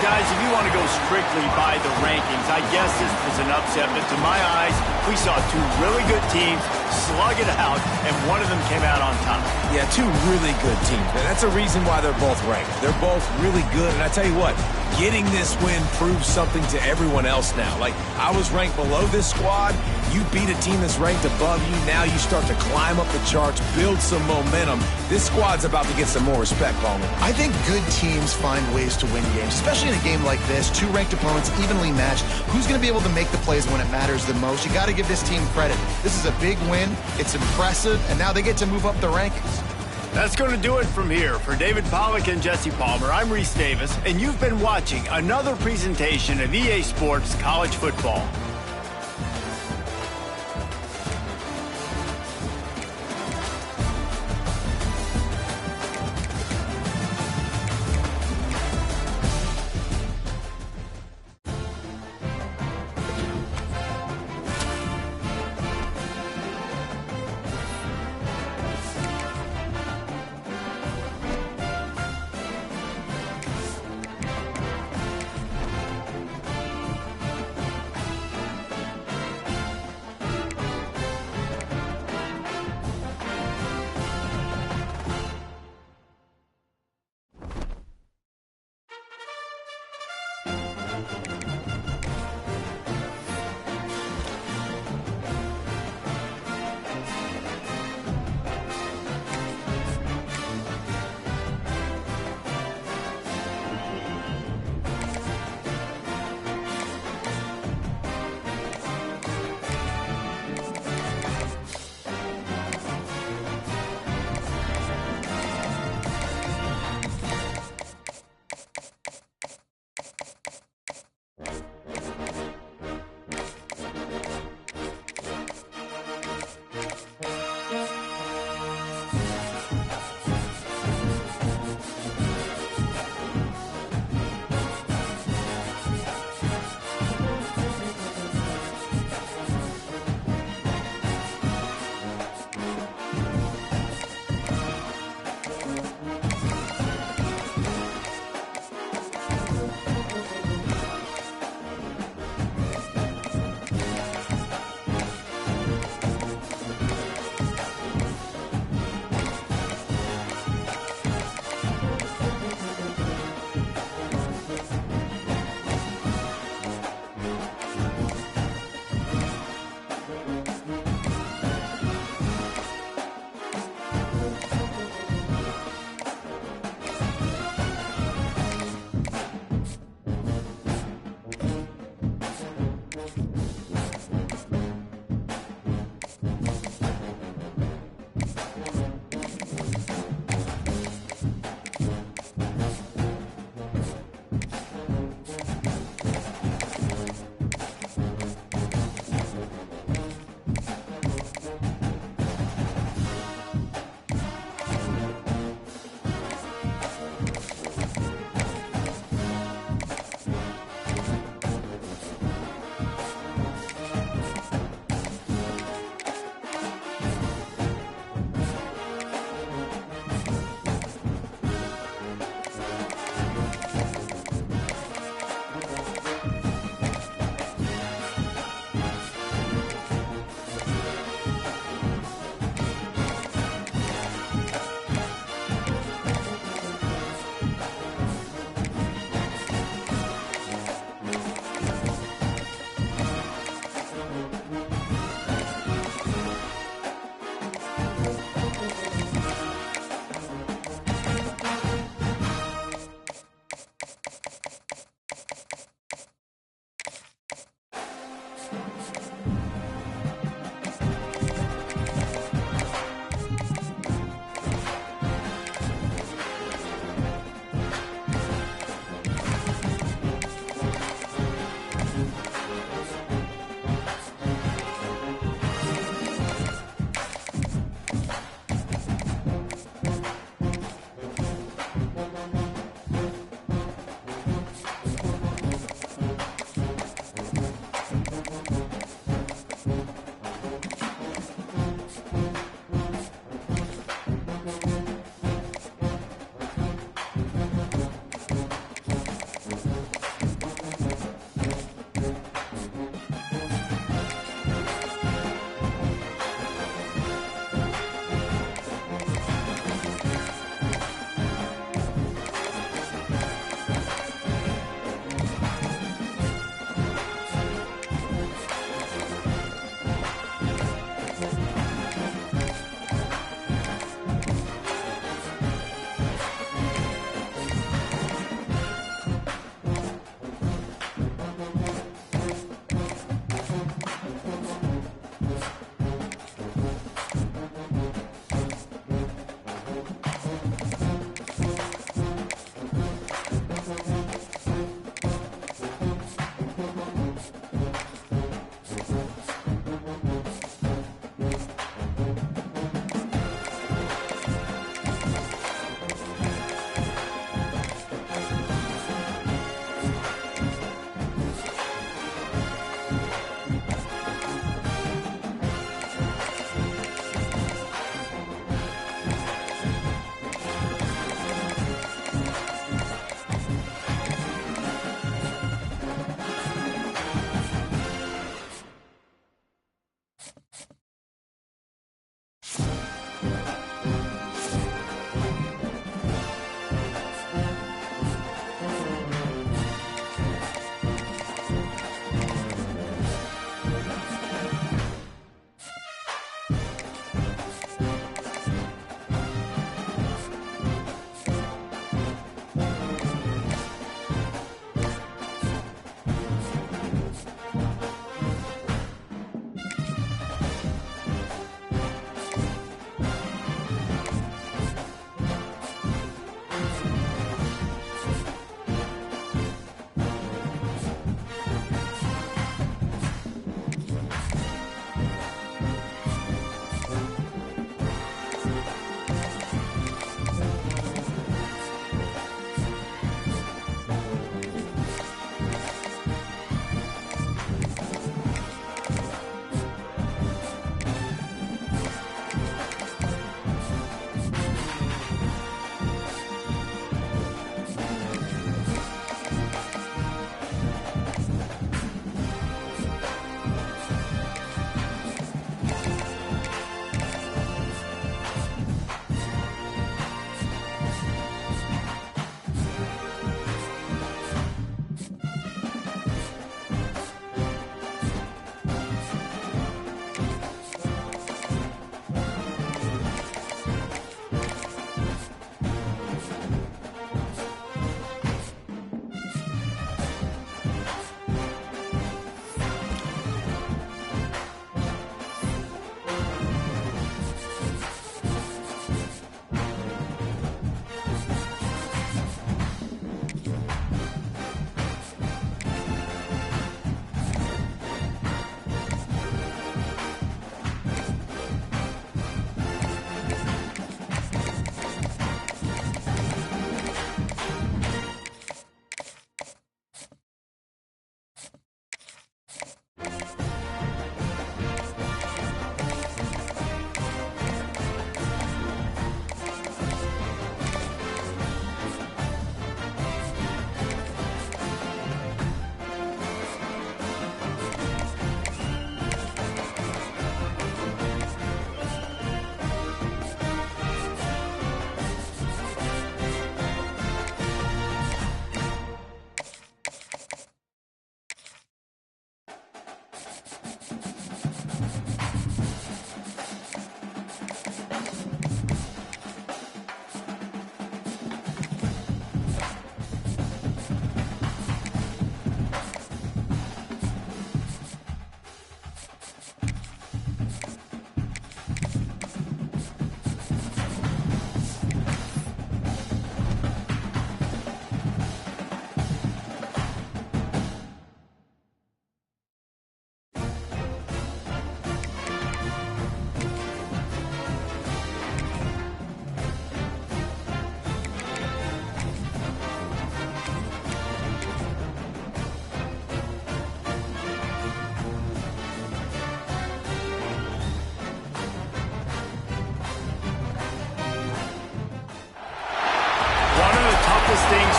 [SPEAKER 1] Guys, if you want to go strictly by the rankings, I guess this was an upset, but to my eyes, we saw 2 really good teams slug it out, and one of them came out on top.
[SPEAKER 2] Yeah, 2 really good teams, man. That's a reason why they're both ranked. They're both really good, and I tell you what, getting this win proves something to everyone else now. Like, I was ranked below this squad. You beat a team that's ranked above you. Now you start to climb up the charts, build some momentum. This squad's about to get some more respect, Bowman.
[SPEAKER 3] I think good teams find ways to win games, especially in a game like this. 2 ranked opponents, evenly matched. Who's going to be able to make the plays when it matters the most? You got to give this team credit. This is a big win. It's impressive, and now they get to move up the rankings.
[SPEAKER 1] That's going to do it from here. For David Pollack and Jesse Palmer, I'm Reese Davis, and you've been watching another presentation of EA Sports College Football.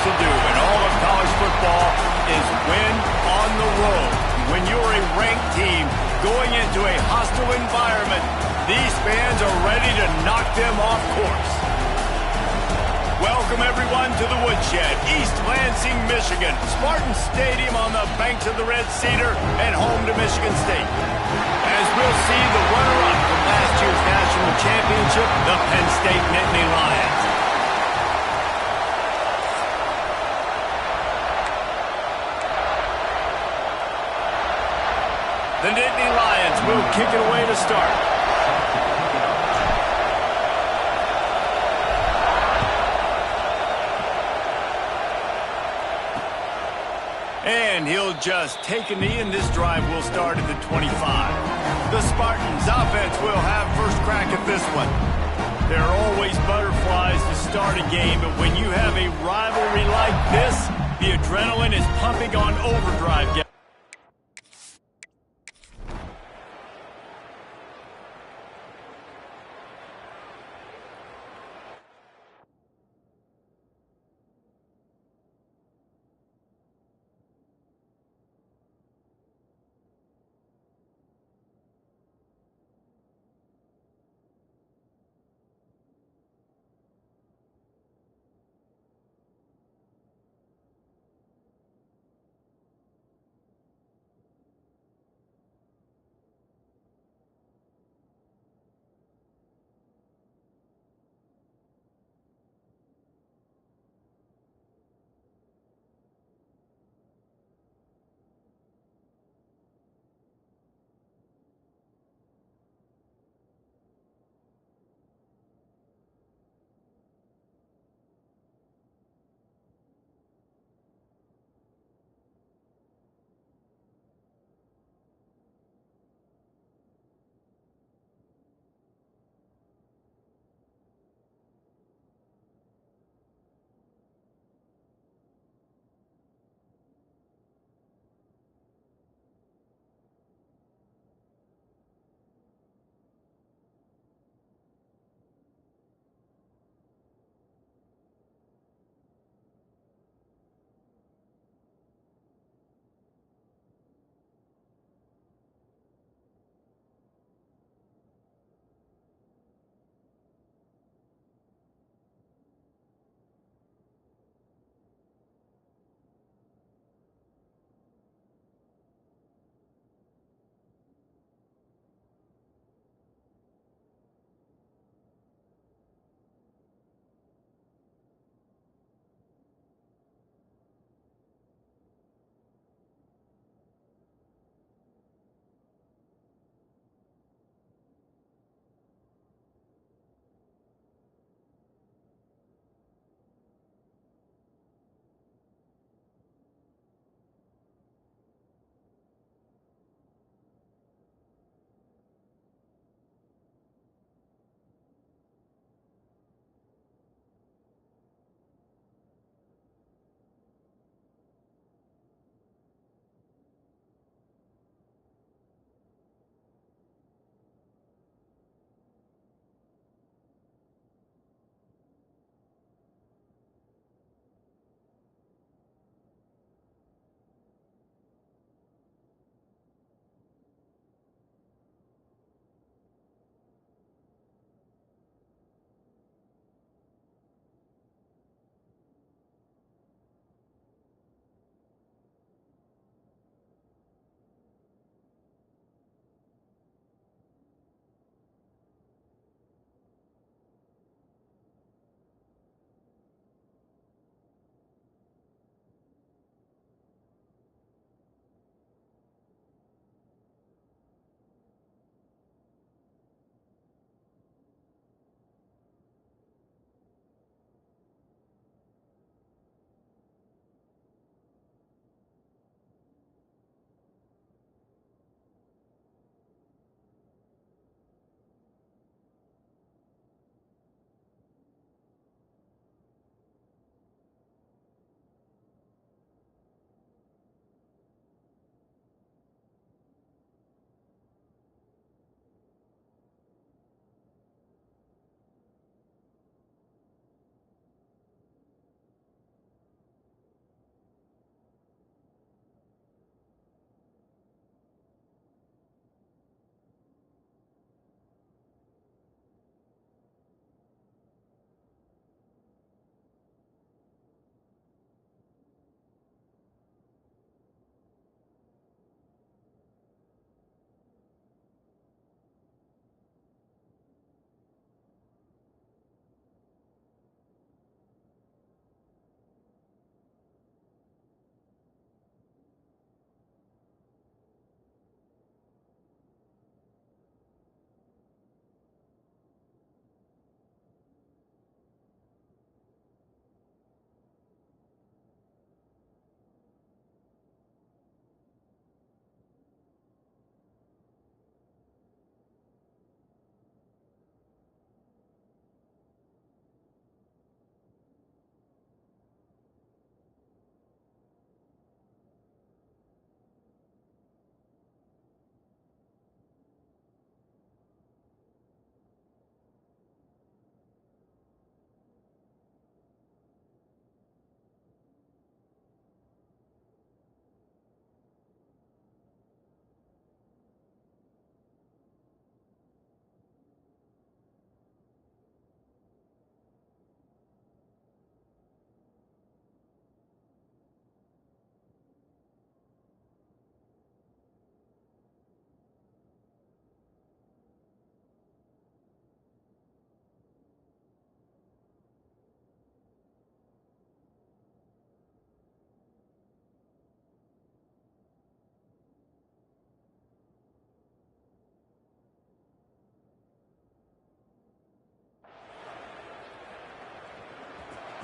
[SPEAKER 1] to do in all of college football is win on the road. When you're a ranked team going into a hostile environment, these fans are ready to knock them off course. Welcome, everyone, to the Woodshed, East Lansing, Michigan. Spartan Stadium on the banks of the Red Cedar and home to Michigan State. As we'll see the runner-up from last year's national championship, the Penn State Nittany Lions. The Nittany Lions will kick it away to start. And he'll just take a knee, and this drive will start at the 25. The Spartans' offense will have first crack at this one. There are always butterflies to start a game, but when you have a rivalry like this, the adrenaline is pumping on overdrive.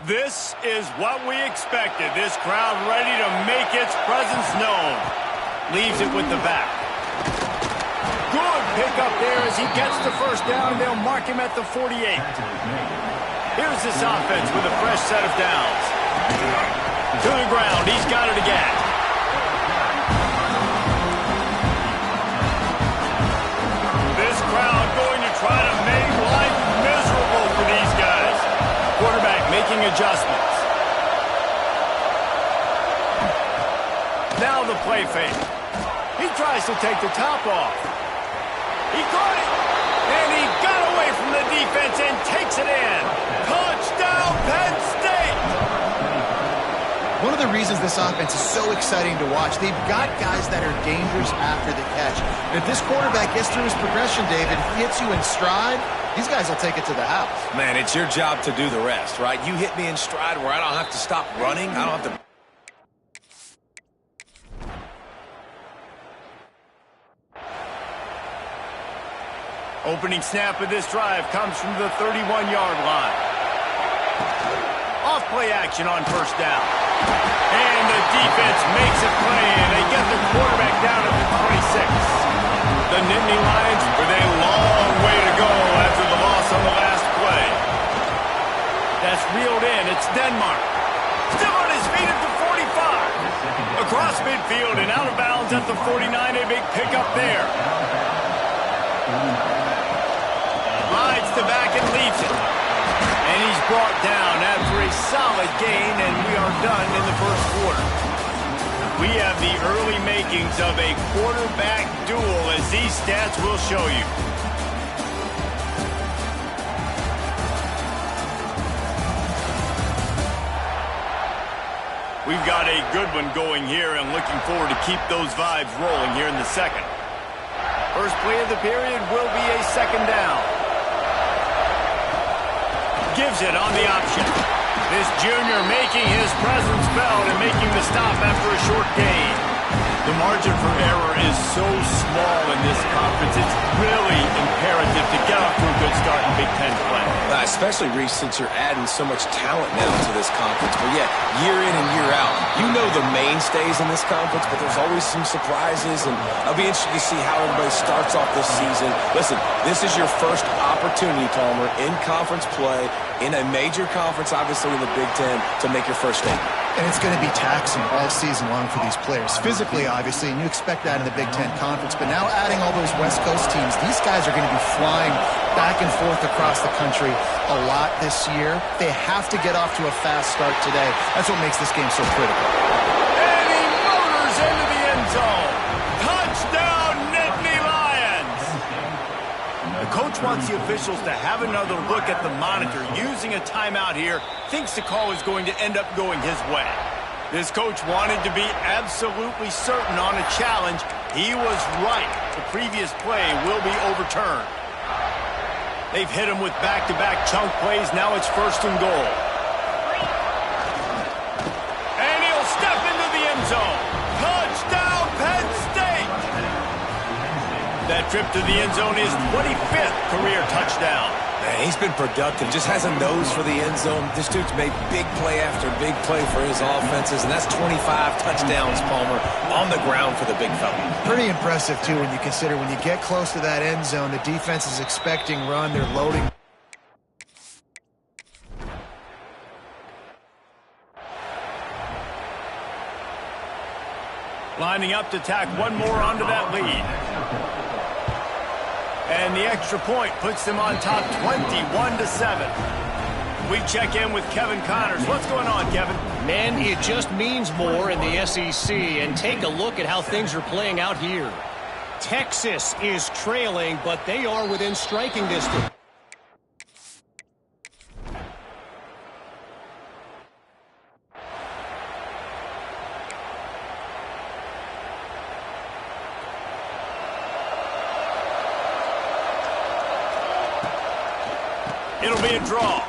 [SPEAKER 1] This is what we expected. This crowd ready to make its presence known. Leaves it with the back. Good pickup there as he gets the first down. They'll mark him at the 48. Here's this offense with a fresh set of downs. To the ground. He's got it again. This crowd going to try to make life miserable for these guys. Quarterback making adjustments. Now the play fake. He tries to take the top off. He caught it. And he got away from the defense and takes it in. Touchdown, Penn State!
[SPEAKER 3] One of the reasons this offense is so exciting to watch, they've got guys that are dangerous after the catch. And if this quarterback gets through his progression, David, hits you in stride, these guys will take it to the house.
[SPEAKER 2] Man, it's your job to do the rest, right? You hit me in stride where I don't have to stop running. I don't have to...
[SPEAKER 1] Opening snap of this drive comes from the 31-yard line. Off play action on first down. And the defense makes a play, and they get the quarterback down at the 26. The Nittany Lions with a long way to go after the loss on the last play. That's reeled in. It's Denmark. Still on his feet at the 45. Across midfield and out of bounds at the 49. A big pickup there. Rides the back and leaves it. And he's brought down after a solid gain, and we are done in the first quarter. We have the early makings of a quarterback duel, as these stats will show you. We've got a good one going here, and looking forward to keep those vibes rolling here in the second. First play of the period will be a second down. Gives it on the option. This junior making his presence felt and making the stop after a short gain. The margin for error is so small in this conference, it's really imperative to get off to a good start in Big Ten play.
[SPEAKER 2] Especially, Reese, since you're adding so much talent now to this conference. But yeah, year in and year out, you know the mainstays in this conference, but there's always some surprises, and I'll be interested to see how everybody starts off this season. Listen, this is your first opportunity, Palmer, in conference play, in a major conference, obviously in the Big Ten, to make your first statement.
[SPEAKER 3] And it's going to be taxing all season long for these players. Physically, obviously, and you expect that in the Big Ten Conference. But now adding all those West Coast teams, these guys are going to be flying back and forth across the country a lot this year. They have to get off to a fast start today. That's what makes this game so critical.
[SPEAKER 1] And he motors into the end zone. Touchdown, Nittany Lions! The coach wants the officials to have another look at the monitor. Using a timeout here, thinks the call is going to end up going his way. This coach wanted to be absolutely certain on a challenge. He was right. The previous play will be overturned. They've hit him with back-to-back chunk plays. Now it's first and goal. And he'll step into the end zone. Touchdown, Penn State! That trip to the end zone is 25th career touchdown.
[SPEAKER 2] Man, he's been productive. Just has a nose for the end zone. This dude's made big play after big play for his offenses, and that's 25 touchdowns, Palmer, on the ground for the big fella.
[SPEAKER 3] Pretty impressive, too, when you consider when you get close to that end zone, the defense is expecting run. They're loading.
[SPEAKER 1] Lining up to tack one more onto that lead. And the extra point puts them on top 21-7. We check in with Kevin Connors. What's going on, Kevin?
[SPEAKER 4] Man, it just means more in the SEC. And take a look at how things are playing out here. Texas is trailing, but they are within striking distance.
[SPEAKER 1] It'll be a draw.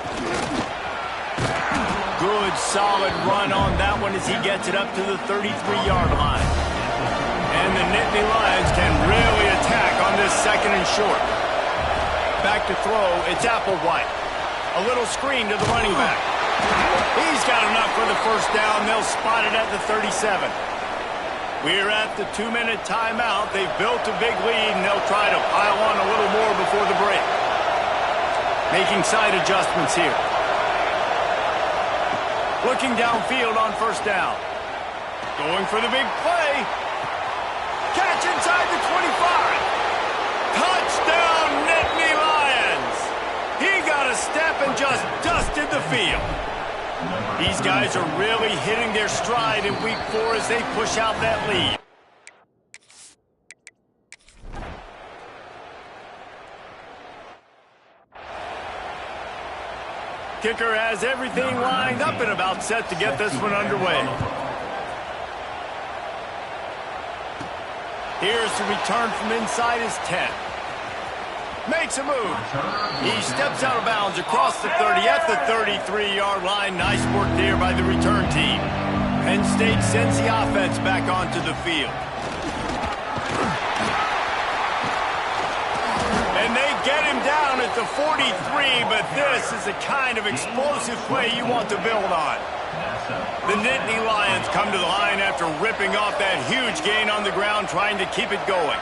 [SPEAKER 1] Good, solid run on that one as he gets it up to the 33-yard line. And the Nittany Lions can really attack on this second and short. Back to throw, it's Applewhite. A little screen to the running back. He's got enough for the first down. They'll spot it at the 37. We're at the 2-minute timeout. They've built a big lead, and they'll try to pile on a little more before the break. Making side adjustments here. Looking downfield on first down. Going for the big play. Catch inside the 25. Touchdown, Nittany Lions. He got a step and just dusted the field. These guys are really hitting their stride in week 4 as they push out that lead. Kicker has everything lined up and about set to get this one underway. Here's the return from inside his 10. Makes a move. He steps out of bounds across the 30 at the 33-yard line. Nice work there by the return team. Penn State sends the offense back onto the field. And they get him down at the 43, but this is the kind of explosive play you want to build on. The Nittany Lions come to the line after ripping off that huge gain on the ground, trying to keep it going.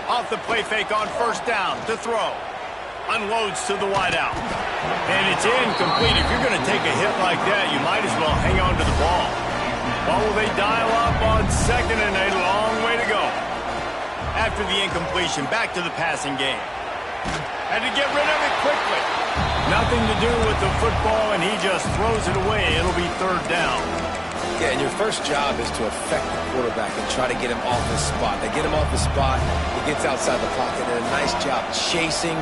[SPEAKER 1] Off the play fake on first down to throw. Unloads to the wideout. And it's incomplete. If you're going to take a hit like that, you might as well hang on to the ball. Well, will they dial up on second and a long way to go? After the incompletion, back to the passing game. Had to get rid of it quickly. Nothing to do with the football, and he just throws it away. It'll be third down.
[SPEAKER 2] Yeah, and your first job is to affect the quarterback and try to get him off his spot. They get him off the spot, he gets outside the pocket, and a nice job chasing,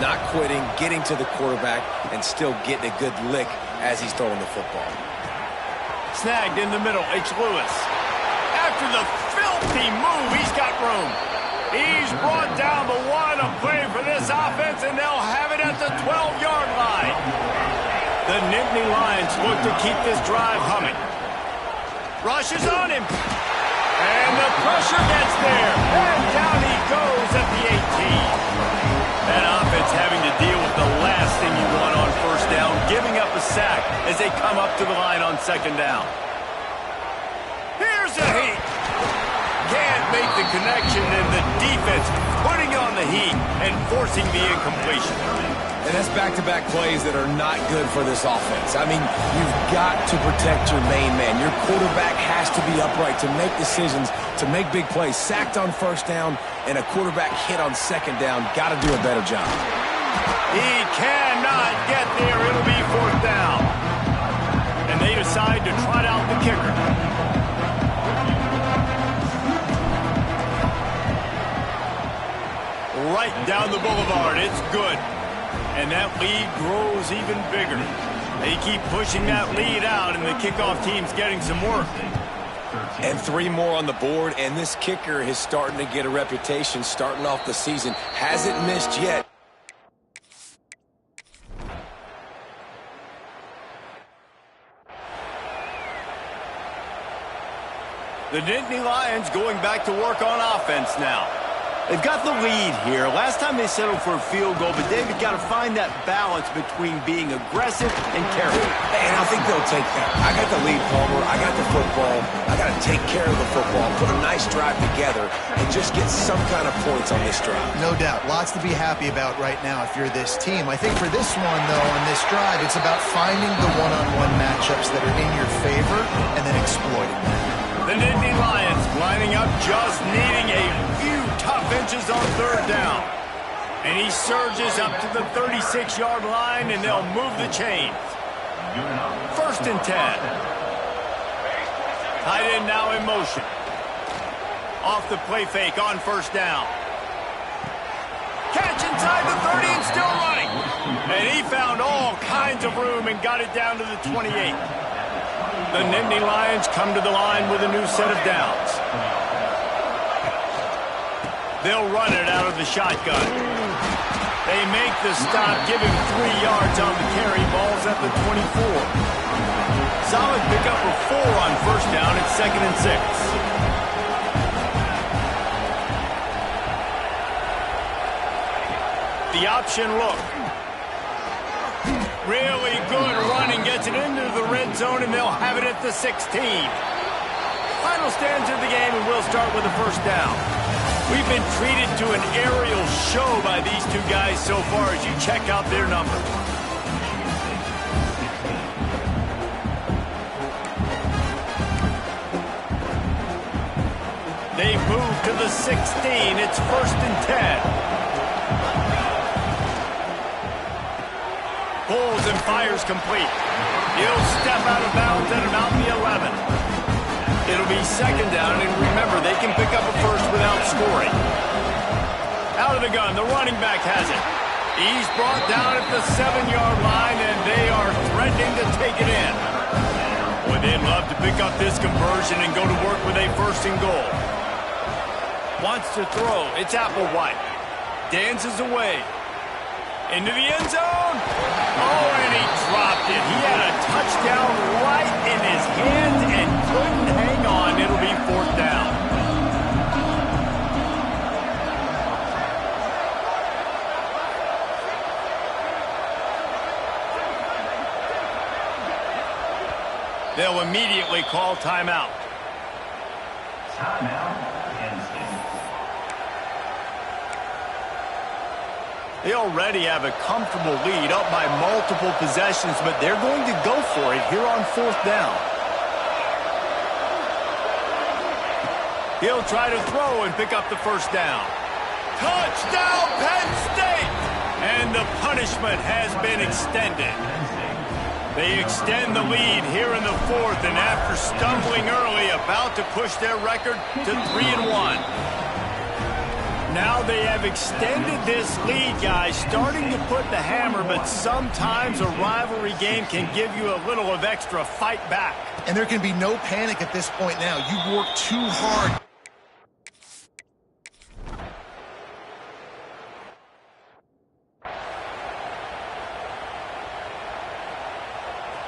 [SPEAKER 2] not quitting, getting to the quarterback, and still getting a good lick as he's throwing the football.
[SPEAKER 1] Snagged in the middle, H. Lewis. After the filthy move, he's got room. He's brought down the one, a play for this offense, and they'll have it at the 12-yard line. The Nittany Lions look to keep this drive humming. Rushes on him. And the pressure gets there. And down he goes at the 18. That offense having to deal with the last thing you want on first down, giving up a sack as they come up to the line on second down. Here's a heat. Can't make the connection, and the defense putting on the heat and forcing the incompletion.
[SPEAKER 2] And that's back-to-back plays that are not good for this offense. I mean, you've got to protect your main man. Your quarterback has to be upright to make decisions, to make big plays. Sacked on first down and a quarterback hit on second down. Got to do a better job.
[SPEAKER 1] He cannot get there. It'll be fourth down. And they decide to trot out the kicker. Right down the boulevard. It's good. And that lead grows even bigger. They keep pushing that lead out, and the kickoff team's getting some work.
[SPEAKER 2] And 3 more on the board, and this kicker is starting to get a reputation starting off the season. Hasn't missed yet.
[SPEAKER 1] The Nittany Lions going back to work on offense now. They've got the lead here. Last time they settled for a field goal, but David got to find that balance between being aggressive and careful.
[SPEAKER 2] And I think they'll take that. I got the lead, Palmer. I got the football. I got to take care of the football, put a nice drive together, and just get some kind of points on this drive.
[SPEAKER 3] No doubt. Lots to be happy about right now if you're this team. I think for this one, though, on this drive, it's about finding the one-on-one matchups that are in your favor and then exploiting them.
[SPEAKER 1] The Nittany Lions lining up, just needing a few tough inches on third down. And he surges up to the 36-yard line, and they'll move the chains. First and 10. Tight end now in motion. Off the play fake on first down. Catch inside the 30 and still running. And he found all kinds of room and got it down to the 28. The Nittany Lions come to the line with a new set of downs. They'll run it out of the shotgun. They make the stop, give him 3 yards on the carry. Ball's at the 24. Solid pickup of 4 on first down. It's 2nd and 6. The option look. Really good running, gets it into the red zone, and they'll have it at the 16. Final stands of the game, and we'll start with a first down. We've been treated to an aerial show by these two guys so far as you check out their numbers. They move to the 16. It's 1st and 10. Pulls and fires complete. He'll step out of bounds at about the 11. It'll be 2nd down, and remember, they can pick up a first without scoring. Out of the gun, the running back has it. He's brought down at the 7-yard line, and they are threatening to take it in. Boy, they'd love to pick up this conversion and go to work with a 1st and goal. Wants to throw. It's Applewhite. Dances away. Into the end zone. Oh, and he dropped it. He had a touchdown right in his hands and couldn't hang on. It'll be 4th down. They'll immediately call timeout.
[SPEAKER 5] Timeout.
[SPEAKER 1] They already have a comfortable lead up by multiple possessions, but they're going to go for it here on 4th down. He'll try to throw and pick up the 1st down. Touchdown, Penn State! And the punishment has been extended. They extend the lead here in the 4th, and after stumbling early, about to push their record to 3-1. Now they have extended this lead, guys, starting to put the hammer, but sometimes a rivalry game can give you a little of extra fight back.
[SPEAKER 3] And there can be no panic at this point now. You've worked too hard.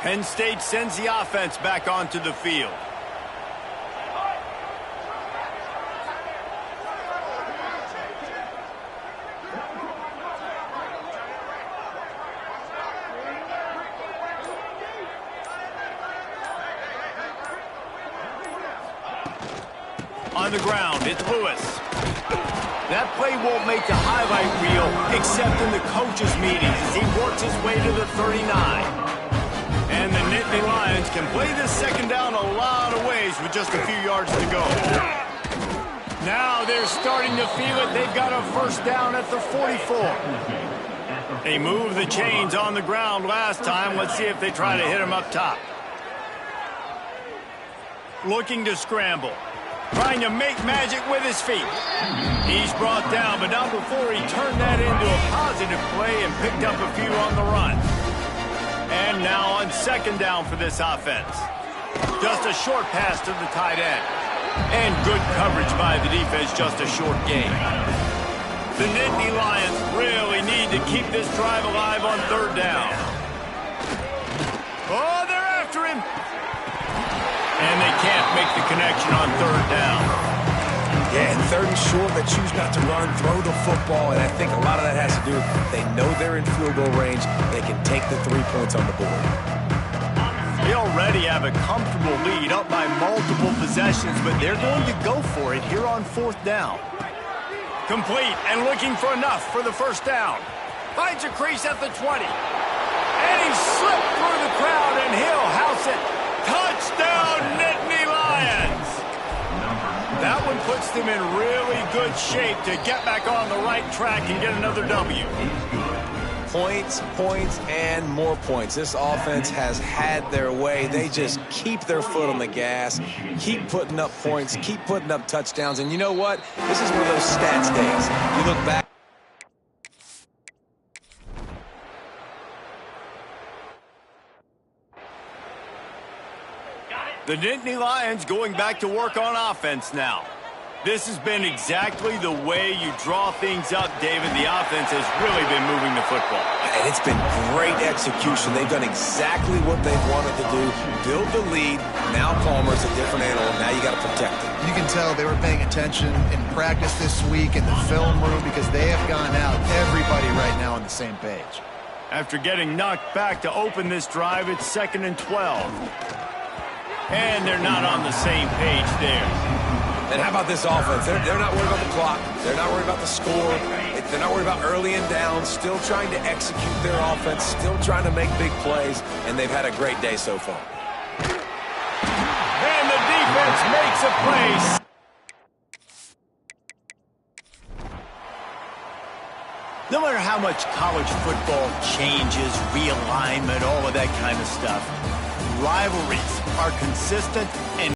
[SPEAKER 1] Penn State sends the offense back onto the field. On the ground, it's Lewis. That play won't make the highlight reel except in the coaches' meetings as he works his way to the 39. And the Nittany Lions can play this 2nd down a lot of ways with just a few yards to go. Now they're starting to feel it. They've got a 1st down at the 44. They moved the chains on the ground last time. Let's see if they try to hit him up top. Looking to scramble. Trying to make magic with his feet. He's brought down, but not before he turned that into a positive play and picked up a few on the run. And now on 2nd down for this offense. Just a short pass to the tight end. And good coverage by the defense, just a short gain. The Nittany Lions really need to keep this drive alive on 3rd down. Oh, they're after him. And they can't make the connection on 3rd down.
[SPEAKER 2] Yeah, and 3rd and short, they choose not to run, throw the football, and I think a lot of that has to do with they know they're in field goal range. They can take the 3 points on the board.
[SPEAKER 1] They already have a comfortable lead up by multiple possessions, but they're going to go for it here on 4th down. Complete and looking for enough for the 1st down. Finds a crease at the 20. And he slipped through the crowd, and he'll house it. Touchdown, Nittany Lions! That one puts them in really good shape to get back on the right track and get another W.
[SPEAKER 2] Points, points, and more points. This offense has had their way. They just keep their foot on the gas, keep putting up points, keep putting up touchdowns. And you know what? This is one of those stats days. You look back.
[SPEAKER 1] The Nittany Lions going back to work on offense now. This has been exactly the way you draw things up, David. The offense has really been moving the football.
[SPEAKER 2] And it's been great execution. They've done exactly what they've wanted to do. Build the lead. Now Palmer's a different animal. Now you got to protect it.
[SPEAKER 3] You can tell they were paying attention in practice this week in the film room because they have gone out, everybody right now on the same page.
[SPEAKER 1] After getting knocked back to open this drive, it's 2nd and 12. And they're not on the same page there.
[SPEAKER 2] And how about this offense? They're not worried about the clock. They're not worried about the score. They're not worried about early and down. Still trying to execute their offense. Still trying to make big plays. And they've had a great day so far.
[SPEAKER 1] And the defense makes a play. No matter how much college football changes, realignment, all of that kind of stuff, rivalries are consistent and